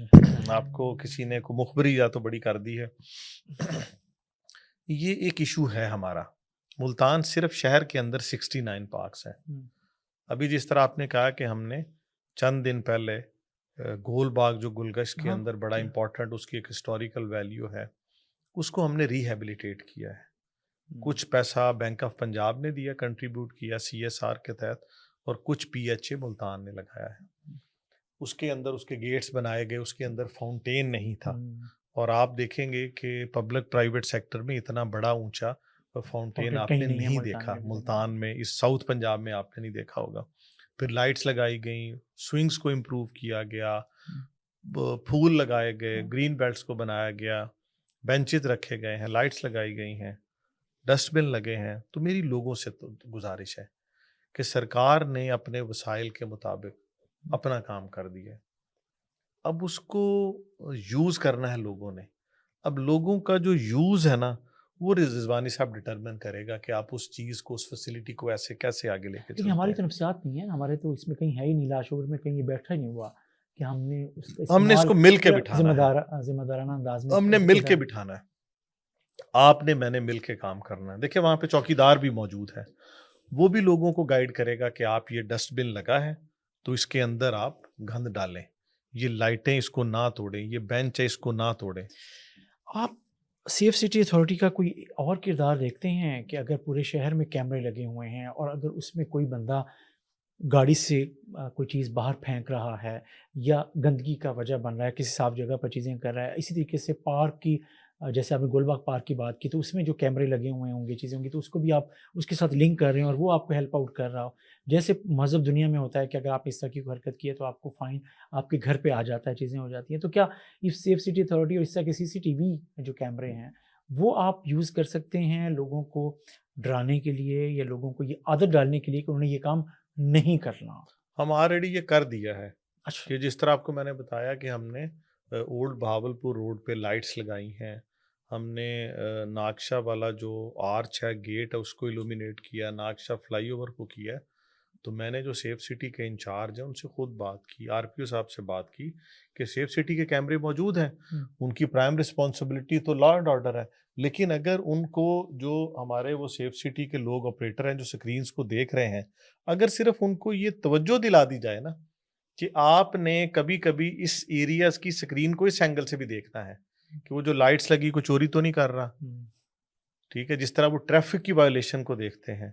آپ کو کسی نے کو مخبری یا تو بڑی کر دی ہے. یہ ایک ایشو ہے ہمارا. ملتان صرف شہر کے اندر 69 پارکس ہیں. ابھی جس طرح آپ نے کہا کہ ہم نے چند دن پہلے گول باغ جو گلگشت کے اندر بڑا امپورٹنٹ اس کی ایک ہسٹوریکل ویلیو ہے، اس کو ہم نے ریہیبلیٹیٹ کیا ہے. کچھ پیسہ بینک آف پنجاب نے دیا، کنٹریبیوٹ کیا CSR کے تحت، اور کچھ PHA ملتان نے لگایا ہے. اس کے اندر اس کے گیٹس بنائے گئے، اس کے اندر فاؤنٹین نہیں تھا، اور آپ دیکھیں گے کہ پبلک پرائیویٹ سیکٹر میں اتنا بڑا اونچا فاؤنٹین آپ نے نہیں دیکھا ملتان میں، اس ساؤتھ پنجاب میں آپ نے نہیں دیکھا ہوگا. پھر لائٹس لگائی گئیں، سوئنگز کو امپروو کیا گیا، پھول لگائے گئے، گرین بیلٹس کو بنایا گیا، بینچز رکھے گئے ہیں، لائٹس لگائی گئی ہیں، ڈسٹ بن لگے ہیں. تو میری لوگوں سے تو گزارش ہے کہ سرکار نے اپنے وسائل کے مطابق اپنا کام کر دیا ہے، اب اس کو یوز کرنا ہے لوگوں نے. اب لوگوں کا جو یوز ہے نا وہ رضوانی صاحب ڈٹرمن کرے گا کہ آپ اس چیز کو، اس فیسلٹی کو ایسے کیسے آگے لے کے چلتے ہیں. ہماری تو نفسیات نہیں ہے، ہمارے تو اس میں کہیں ہے ہی نہیں، لاشعور میں کہیں یہ بیٹھا ہی نہیں ہوا کہ ہم نے اس کو مل کے بٹھانا ہے، ذمہ دارانہ انداز میں ہم نے مل کے بٹھانا ہے. آپ نے، میں نے مل کے کام کرنا ہے. دیکھیں وہاں پہ چوکیدار بھی موجود ہے، وہ بھی لوگوں کو گائیڈ کرے گا کہ آپ یہ ڈسٹ بن لگا ہے تو اس کے اندر آپ گند ڈالیں، یہ لائٹیں اس کو نہ توڑیں، یہ بینچ ہے اس کو نہ توڑیں. آپ سیف سٹی اتھارٹی کا کوئی اور کردار دیکھتے ہیں کہ اگر پورے شہر میں کیمرے لگے ہوئے ہیں اور اگر اس میں کوئی بندہ گاڑی سے کوئی چیز باہر پھینک رہا ہے یا گندگی کا وجہ بن رہا ہے، کسی صاف جگہ پر چیزیں کر رہا ہے، اسی طریقے سے پارک کی جیسے آپ نے گول باغ پارک کی بات کی تو اس میں جو کیمرے لگے ہوئے ہوں گے چیزیں ہوں گی تو اس کو بھی آپ اس کے ساتھ لنک کر رہے ہیں اور وہ آپ کو ہیلپ آؤٹ کر رہا ہو. جیسے مذہب دنیا میں ہوتا ہے کہ اگر آپ اس طرح کی کوئی حرکت کی ہے تو آپ کو فائن آپ کے گھر پہ آ جاتا ہے, چیزیں ہو جاتی ہیں. تو کیا سیف سٹی اتھارٹی اور اس طرح کے CCTV جو کیمرے ہیں وہ آپ یوز کر سکتے ہیں لوگوں کو ڈرانے کے لیے یا لوگوں کو یہ عادت ڈالنے کے لیے کہ انہوں نے یہ کام نہیں کرنا؟ ہم آلریڈی یہ کر دیا ہے اچھا. کہ جس طرح آپ کو میں نے بتایا کہ ہم نے اولڈ بہاولپور روڈ پہ لائٹس لگائی ہیں, ہم نے ناکشا والا جو آرچ ہے گیٹ ہے اس کو illuminate کیا, ناکشا فلائی اوور کو کیا. تو میں نے جو سیف سٹی کے انچارج ہیں ان سے خود بات کی, RPO صاحب سے بات کی کہ سیف سٹی کے کیمرے موجود ہیں, ان کی پرائم رسپانسبلٹی تو لا اینڈ آرڈر ہے, لیکن اگر ان کو جو ہمارے وہ سیف سٹی کے لوگ آپریٹر ہیں جو سکرینز کو دیکھ رہے ہیں, اگر صرف ان کو یہ توجہ دلا دی جائے نا کہ آپ نے کبھی کبھی اس ایریاز کی سکرین کو اس اینگل سے بھی دیکھنا ہے کہ وہ جو لائٹس لگی کوئی چوری تو نہیں کر رہا, ٹھیک ہے, جس طرح وہ ٹریفک کی وائلیشن کو دیکھتے ہیں.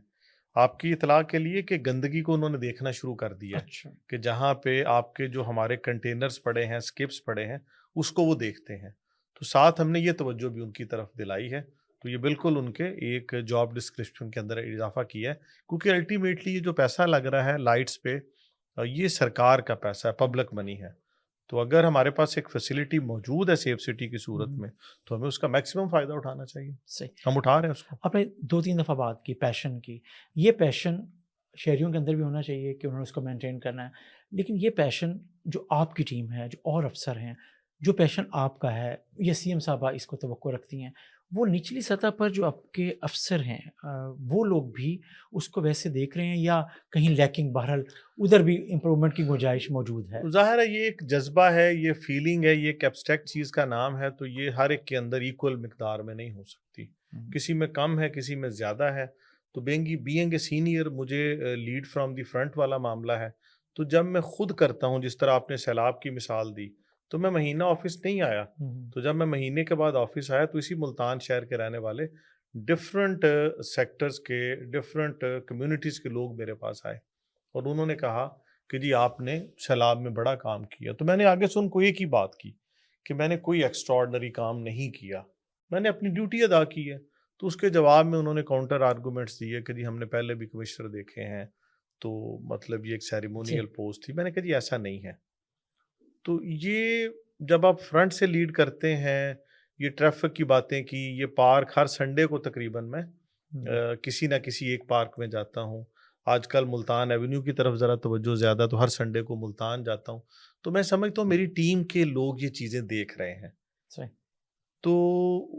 آپ کی اطلاع کے لیے کہ گندگی کو انہوں نے دیکھنا شروع کر دیا اچھا. کہ جہاں پہ آپ کے جو ہمارے کنٹینرز پڑے ہیں, سکپس پڑے ہیں, اس کو وہ دیکھتے ہیں. تو ساتھ ہم نے یہ توجہ بھی ان کی طرف دلائی ہے. تو یہ بالکل ان کے ایک جاب ڈسکرپشن کے اندر اضافہ کیا ہے, کیونکہ الٹیمیٹلی یہ جو پیسہ لگ رہا ہے لائٹس پہ یہ سرکار کا پیسہ ہے, پبلک منی ہے. تو اگر ہمارے پاس ایک فیسلٹی موجود ہے سیف سٹی کی صورت میں تو ہمیں اس کا میکسیمم فائدہ اٹھانا چاہیے. صحیح. ہم اٹھا رہے ہیں اس کو. آپ نے 2-3 دفعہ بات کی پیشن کی. یہ پیشن شہریوں کے اندر بھی ہونا چاہیے کہ انہوں نے اس کو مینٹین کرنا ہے, لیکن یہ پیشن جو آپ کی ٹیم ہے, جو اور افسر ہیں, جو پیشن آپ کا ہے یا CM صاحبہ اس کو توقع رکھتی ہیں, وہ نچلی سطح پر جو آپ کے افسر ہیں وہ لوگ بھی اس کو ویسے دیکھ رہے ہیں یا کہیں لیکنگ, بہرحال ادھر بھی امپرومنٹ کی گنجائش موجود ہے؟ ظاہر ہے یہ ایک جذبہ ہے, یہ فیلنگ ہے, یہ ایک ایبسٹریکٹ چیز کا نام ہے, تو یہ ہر ایک کے اندر ایکول مقدار میں نہیں ہو سکتی. کسی میں کم ہے, کسی میں زیادہ ہے. تو بینگ اے سینئر مجھے لیڈ فرام دی فرنٹ والا معاملہ ہے. تو جب میں خود کرتا ہوں, جس طرح آپ نے سیلاب کی مثال دی, تو میں مہینہ آفس نہیں آیا. تو جب میں مہینے کے بعد آفس آیا تو اسی ملتان شہر کے رہنے والے ڈفرینٹ سیکٹرز کے, ڈفرینٹ کمیونٹیز کے لوگ میرے پاس آئے اور انہوں نے کہا کہ جی آپ نے سیلاب میں بڑا کام کیا. تو میں نے آگے سے ان کو ایک ہی بات کی کہ میں نے کوئی ایکسٹراڈنری کام نہیں کیا, میں نے اپنی ڈیوٹی ادا کی ہے. تو اس کے جواب میں انہوں نے کاؤنٹر آرگومنٹس دیے کہ جی ہم نے پہلے بھی کمشنر دیکھے ہیں, تو مطلب یہ ایک سیریمونیل پوسٹ تھی. میں نے کہا جی ایسا نہیں ہے. تو یہ جب آپ فرنٹ سے لیڈ کرتے ہیں, یہ ٹریفک کی باتیں کی, یہ پارک ہر سنڈے کو تقریباً میں کسی نہ کسی ایک پارک میں جاتا ہوں. آج کل ملتان ایونیو کی طرف ذرا توجہ زیادہ, تو ہر سنڈے کو ملتان جاتا ہوں. تو میں سمجھتا ہوں میری ٹیم کے لوگ یہ چیزیں دیکھ رہے ہیں, تو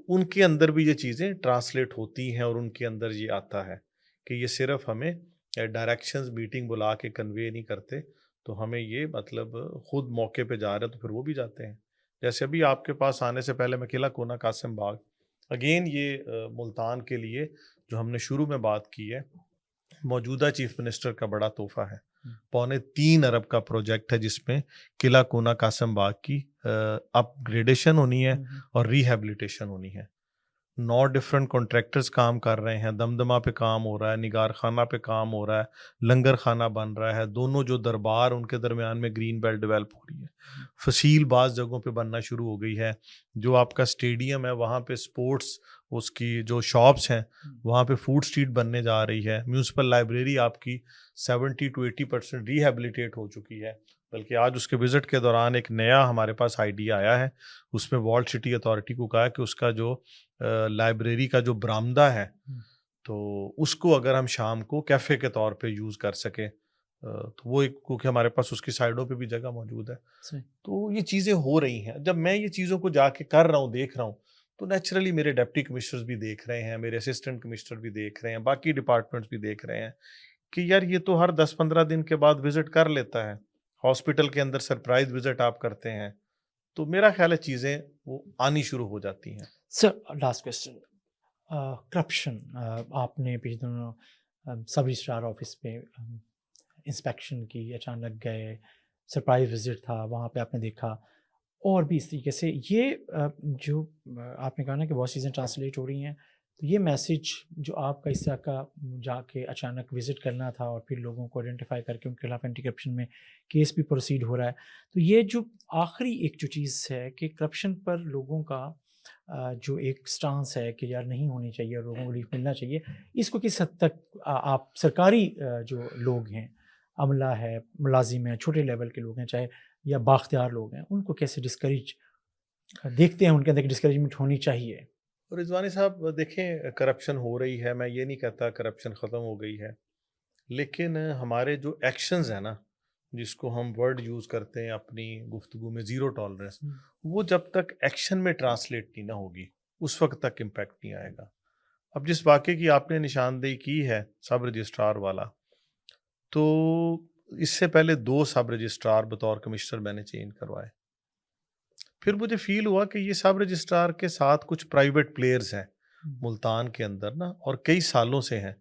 ان کے اندر بھی یہ چیزیں ٹرانسلیٹ ہوتی ہیں اور ان کے اندر یہ آتا ہے کہ یہ صرف ہمیں ڈائریکشنز میٹنگ بلا کے کنوے نہیں کرتے, تو ہمیں یہ مطلب خود موقع پہ جا رہے ہیں تو پھر وہ بھی جاتے ہیں. جیسے ابھی آپ کے پاس آنے سے پہلے میں قلعہ کونا قاسم باغ, اگین یہ ملتان کے لیے جو ہم نے شروع میں بات کی ہے, موجودہ چیف منسٹر کا بڑا تحفہ ہے. 3.25 ارب کا پروجیکٹ ہے جس میں قلعہ کونا قاسم باغ کی اپ گریڈیشن ہونی ہے اور ریہیبلیٹیشن ہونی ہے. 9 ڈفرینٹ کانٹریکٹرز کام کر رہے ہیں, دمدمہ پہ کام ہو رہا ہے, نگار خانہ پہ کام ہو رہا ہے, لنگر خانہ بن رہا ہے, دونوں جو دربار ان کے درمیان میں گرین بیلٹ ڈیولپ ہو رہی ہے, فصیل بعض جگہوں پہ بننا شروع ہو گئی ہے, جو آپ کا اسٹیڈیم ہے وہاں پہ سپورٹس, اس کی جو شاپس ہیں وہاں پہ فوڈ اسٹریٹ بننے جا رہی ہے, میونسپل لائبریری آپ کی 70-80% ریہیبلیٹیٹ ہو چکی ہے. بلکہ آج اس کے وزٹ کے دوران ایک نیا ہمارے پاس آئیڈیا آیا ہے, اس میں والٹ سٹی اتھارٹی کو کہا کہ اس کا جو لائبریری کا جو برآمدہ ہے تو اس کو اگر ہم شام کو کیفے کے طور پہ یوز کر سکیں, تو وہ ایک, کیونکہ ہمارے پاس اس کی سائڈوں پہ بھی جگہ موجود ہے. تو یہ چیزیں ہو رہی ہیں. جب میں یہ چیزوں کو جا کے کر رہا ہوں, دیکھ رہا ہوں, تو نیچرلی میرے ڈپٹی کمشنرز بھی دیکھ رہے ہیں, میرے اسسٹنٹ کمشنر بھی دیکھ رہے ہیں, باقی ڈپارٹمنٹس بھی دیکھ رہے ہیں کہ یار یہ تو ہر 10-15 دن کے بعد وزٹ کر لیتا ہے, ہاسپٹل کے اندر سرپرائز وزٹ آپ کرتے ہیں, تو میرا خیال ہے چیزیں وہ آنی شروع ہو جاتی ہیں. سر لاسٹ کویسچن, کرپشن, آپ نے پچھلے دنوں سب رجسٹرار آفس پہ انسپیکشن کی, اچانک گئے, سرپرائز وزٹ تھا, وہاں پہ آپ نے دیکھا, اور بھی اس طریقے سے یہ جو آپ نے کہا نا کہ بہت چیزیں ٹرانسلیٹ ہو رہی ہیں, تو یہ میسیج جو آپ کا اس طرح کا جا کے اچانک وزٹ کرنا تھا اور پھر لوگوں کو آئیڈینٹیفائی کر کے ان کے خلاف اینٹی کرپشن میں کیس بھی پروسیڈ ہو رہا ہے, تو یہ جو آخری ایک جو چیز ہے کہ کرپشن پر لوگوں کا جو ایک سٹانس ہے کہ یار نہیں ہونی چاہیے اور لوگوں کو ریلیف ملنا چاہیے، اس کو کس حد تک آپ سرکاری جو لوگ ہیں، عملہ ہے، ملازم ہیں، چھوٹے لیول کے لوگ ہیں چاہے یا بااختیار لوگ ہیں، ان کو کیسے ڈسکریج دیکھتے ہیں ان کے اندر ڈسکریجمنٹ ہونی چاہیے؟ رضوانی صاحب دیکھیں، کرپشن ہو رہی ہے، میں یہ نہیں کہتا کرپشن ختم ہو گئی ہے، لیکن ہمارے جو ایکشنز ہیں نا، جس کو ہم ورڈ یوز کرتے ہیں اپنی گفتگو میں زیرو ٹالرنس، وہ جب تک ایکشن میں ٹرانسلیٹ نہیں نہ ہوگی اس وقت تک امپیکٹ نہیں آئے گا۔ اب جس واقعے کی آپ نے نشاندہی کی ہے سب رجسٹرار والا، تو اس سے پہلے 2 سب رجسٹرار بطور کمشنر میں نے چینج کروائے۔ پھر مجھے فیل ہوا کہ یہ سب رجسٹرار کے ساتھ کچھ پرائیویٹ پلیئرز ہیں ملتان کے اندر نا، اور کئی سالوں سے ہیں،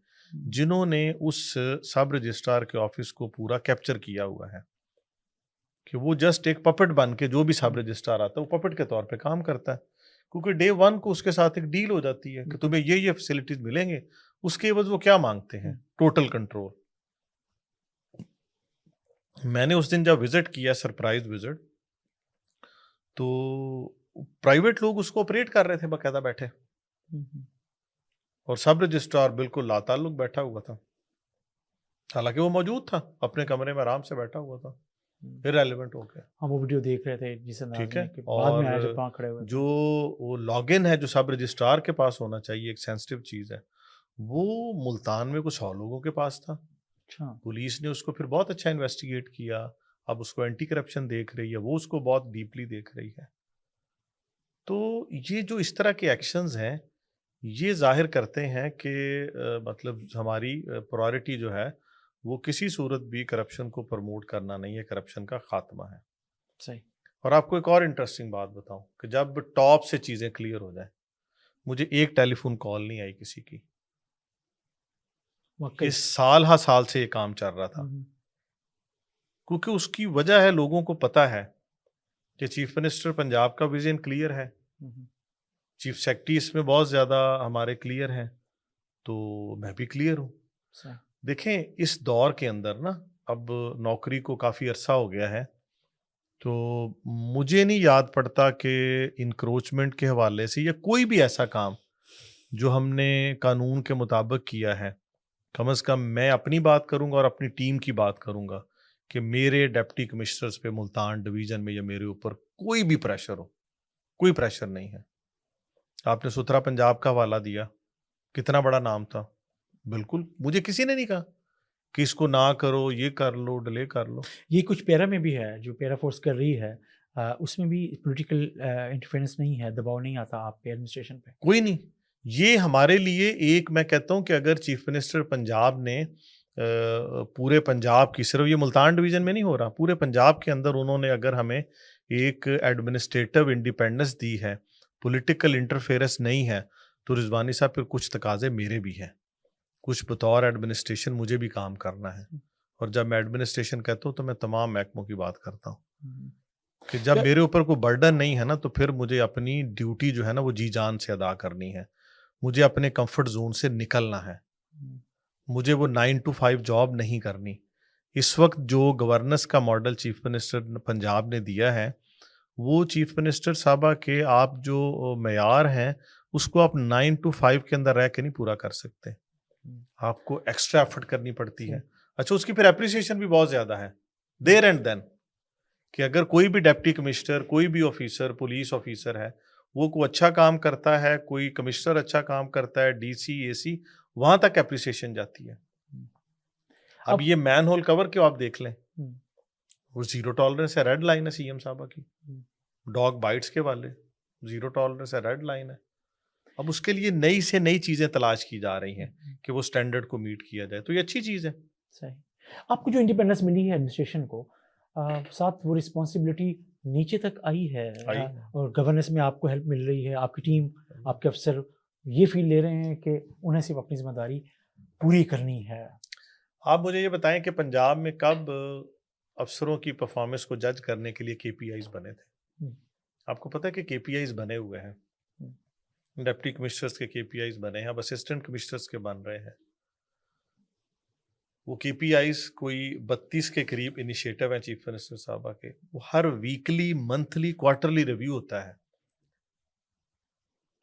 جنہوں نے اس سب رجسٹرار کے آفس کو پورا کیپچر کیا ہوا ہے کہ وہ جسٹ ایک پپٹ بن کے جو بھی سب رجسٹرار آتا ہے وہ پپٹ کے طور پہ کام کرتا ہے، کیونکہ ڈے 1 کو اس کے ساتھ ایک ڈیل ہو جاتی ہے کہ تمہیں یہ فیسلٹیز ملیں گے، اس کے عوض وہ کیا مانگتے ہیں؟ Total control. میں نے اس دن جب وزٹ کیا، سرپرائز وزٹ، تو پرائیویٹ لوگ اس کو آپریٹ کر رہے تھے باقاعدہ بیٹھے، اور سب رجسٹرار بالکل لا تعلق بیٹھا ہوا تھا، حالانکہ وہ موجود تھا اپنے کمرے میں آرام سے بیٹھا ہوا تھا، irrelevant ہو گیا۔ ہم وہ ویڈیو دیکھ رہے تھے جس انداز ٹھیک ہے، میں کہ بعد میں آیا اور جب وہاں کھڑے ہوئے جو وہ لاگ ان ہے جو سب رجسٹرار کے پاس ہونا چاہیے، ایک سینسٹیو چیز ہے، وہ ملتان میں کچھ اور لوگوں کے پاس تھا۔ اچھا، پولیس نے اس کو پھر بہت اچھا انویسٹیگیٹ کیا، اب اس کو اینٹی کرپشن دیکھ رہی ہے، وہ اس کو بہت ڈیپلی دیکھ رہی ہے۔ تو یہ جو اس طرح کے ایکشنز ہیں، یہ ظاہر کرتے ہیں کہ مطلب ہماری پرائورٹی جو ہے وہ کسی صورت بھی کرپشن کو پروموٹ کرنا نہیں ہے، کرپشن کا خاتمہ ہے۔ صحیح۔ اور آپ کو ایک اور انٹرسٹنگ بات بتاؤں کہ جب ٹاپ سے چیزیں کلیئر ہو جائیں، مجھے ایک ٹیلی فون کال نہیں آئی کسی کی، واقعی یہ سال ہا سال سے یہ کام چل رہا تھا، کیونکہ اس کی وجہ ہے لوگوں کو پتا ہے کہ چیف منسٹر پنجاب کا ویژن کلیئر ہے، چیف سیکرٹری اس میں بہت زیادہ ہمارے کلیئر ہیں، تو میں بھی کلیئر ہوں۔ صحیح۔ دیکھیں اس دور کے اندر نا، اب نوکری کو کافی عرصہ ہو گیا ہے، تو مجھے نہیں یاد پڑتا کہ انکروچمنٹ کے حوالے سے یا کوئی بھی ایسا کام جو ہم نے قانون کے مطابق کیا ہے، کم از کم میں اپنی بات کروں گا اور اپنی ٹیم کی بات کروں گا کہ میرے ڈپٹی کمشنرز پہ ملتان ڈویژن میں یا میرے اوپر کوئی بھی پریشر ہو، کوئی پریشر نہیں ہے۔ آپ نے ستھرا پنجاب کا حوالہ دیا، کتنا بڑا نام تھا، بالکل مجھے کسی نے نہیں کہا کہ اس کو نہ کرو، یہ کر لو، ڈیلے کر لو۔ یہ کچھ پیرا میں بھی ہے، جو پیرا فورس کر رہی ہے، اس میں بھی پولیٹیکل انٹرفیرنس نہیں ہے، دباؤ نہیں آتا آپ پہ ایڈمنسٹریشن پہ؟ کوئی نہیں، یہ ہمارے لیے ایک، میں کہتا ہوں کہ اگر چیف منسٹر پنجاب نے پورے پنجاب کی، صرف یہ ملتان ڈویژن میں نہیں ہو رہا، پورے پنجاب کے اندر انہوں نے اگر ہمیں ایک ایڈمنسٹریٹو انڈیپینڈنس دی ہے، پولیٹیکل انٹرفیئرنس نہیں ہے، تو رضوانی صاحب پھر کچھ تقاضے میرے بھی ہیں، کچھ بطور ایڈمنسٹریشن مجھے بھی کام کرنا ہے، اور جب میں ایڈمنسٹریشن کہتا ہوں تو میں تمام محکموں کی بات کرتا ہوں کہ جب میرے اوپر کوئی برڈن نہیں ہے نا، تو پھر مجھے اپنی ڈیوٹی جو ہے نا وہ جی جان سے ادا کرنی ہے، مجھے اپنے کمفرٹ زون سے نکلنا ہے، مجھے وہ 9 to 5 جاب نہیں کرنی۔ اس وقت جو گورننس کا ماڈل چیف منسٹر پنجاب نے دیا ہے، وہ چیف منسٹر صاحبہ کے آپ جو معیار ہیں اس کو آپ 9 to 5 کے اندر رہ کے نہیں پورا کر سکتے، آپ کو ایکسٹرا ایفرٹ کرنی پڑتی ہے۔ اچھا، اس کی پھر اپریسیشن بھی بہت زیادہ ہے دیر اینڈ دین، کہ اگر کوئی بھی ڈپٹی کمشنر، کوئی بھی آفیسر، پولیس آفیسر ہے، وہ کوئی اچھا کام کرتا ہے، کوئی کمشنر اچھا کام کرتا ہے، ڈی سی، اے سی، وہاں تک اپریسیشن جاتی ہے۔ اب یہ مین ہول کور کیوں آپ دیکھ لیں، وہ زیرو ٹالرنس ہے، ریڈ لائن ہے سی ایم صاحبہ کی، ڈاگ بائٹس کے والے زیرو ٹالرنس ہے، ریڈ لائن ہے۔ اب اس کے لیے نئی سے نئی چیزیں تلاش کی جا رہی ہیں کہ وہ سٹینڈرڈ کو میٹ کیا جائے، تو یہ اچھی چیز ہے۔ صحیح۔ آپ کو جو انڈیپینڈنس ملی ہے ایڈمنسٹریشن کو، ساتھ وہ رسپانسبلٹی نیچے تک آئی ہے، اور گورننس میں آپ کو ہیلپ مل رہی ہے، آپ کی ٹیم، آپ کے افسر یہ فیل لے رہے ہیں کہ انہیں صرف اپنی ذمہ داری پوری کرنی ہے؟ آپ مجھے یہ بتائیں کہ پنجاب میں کب افسروں کی پرفارمنس کو جج کرنے کے لیے کے پی آئیز بنے تھے؟ آپ کو پتہ ہے کہ کے پی آئیز بنے ہوئے ہیں، ڈپٹی کمشنرز کے کے پی آئیز بنے ہیں، اب اسسٹنٹ کمشنرز کے بن رہے ہیں۔ وہ کے پی آئیز کوئی 32 کے قریب انیشیٹو ہیں چیف منسٹر صاحبہ کے، وہ ہر ویکلی، منتھلی، کوارٹرلی ریویو ہوتا ہے۔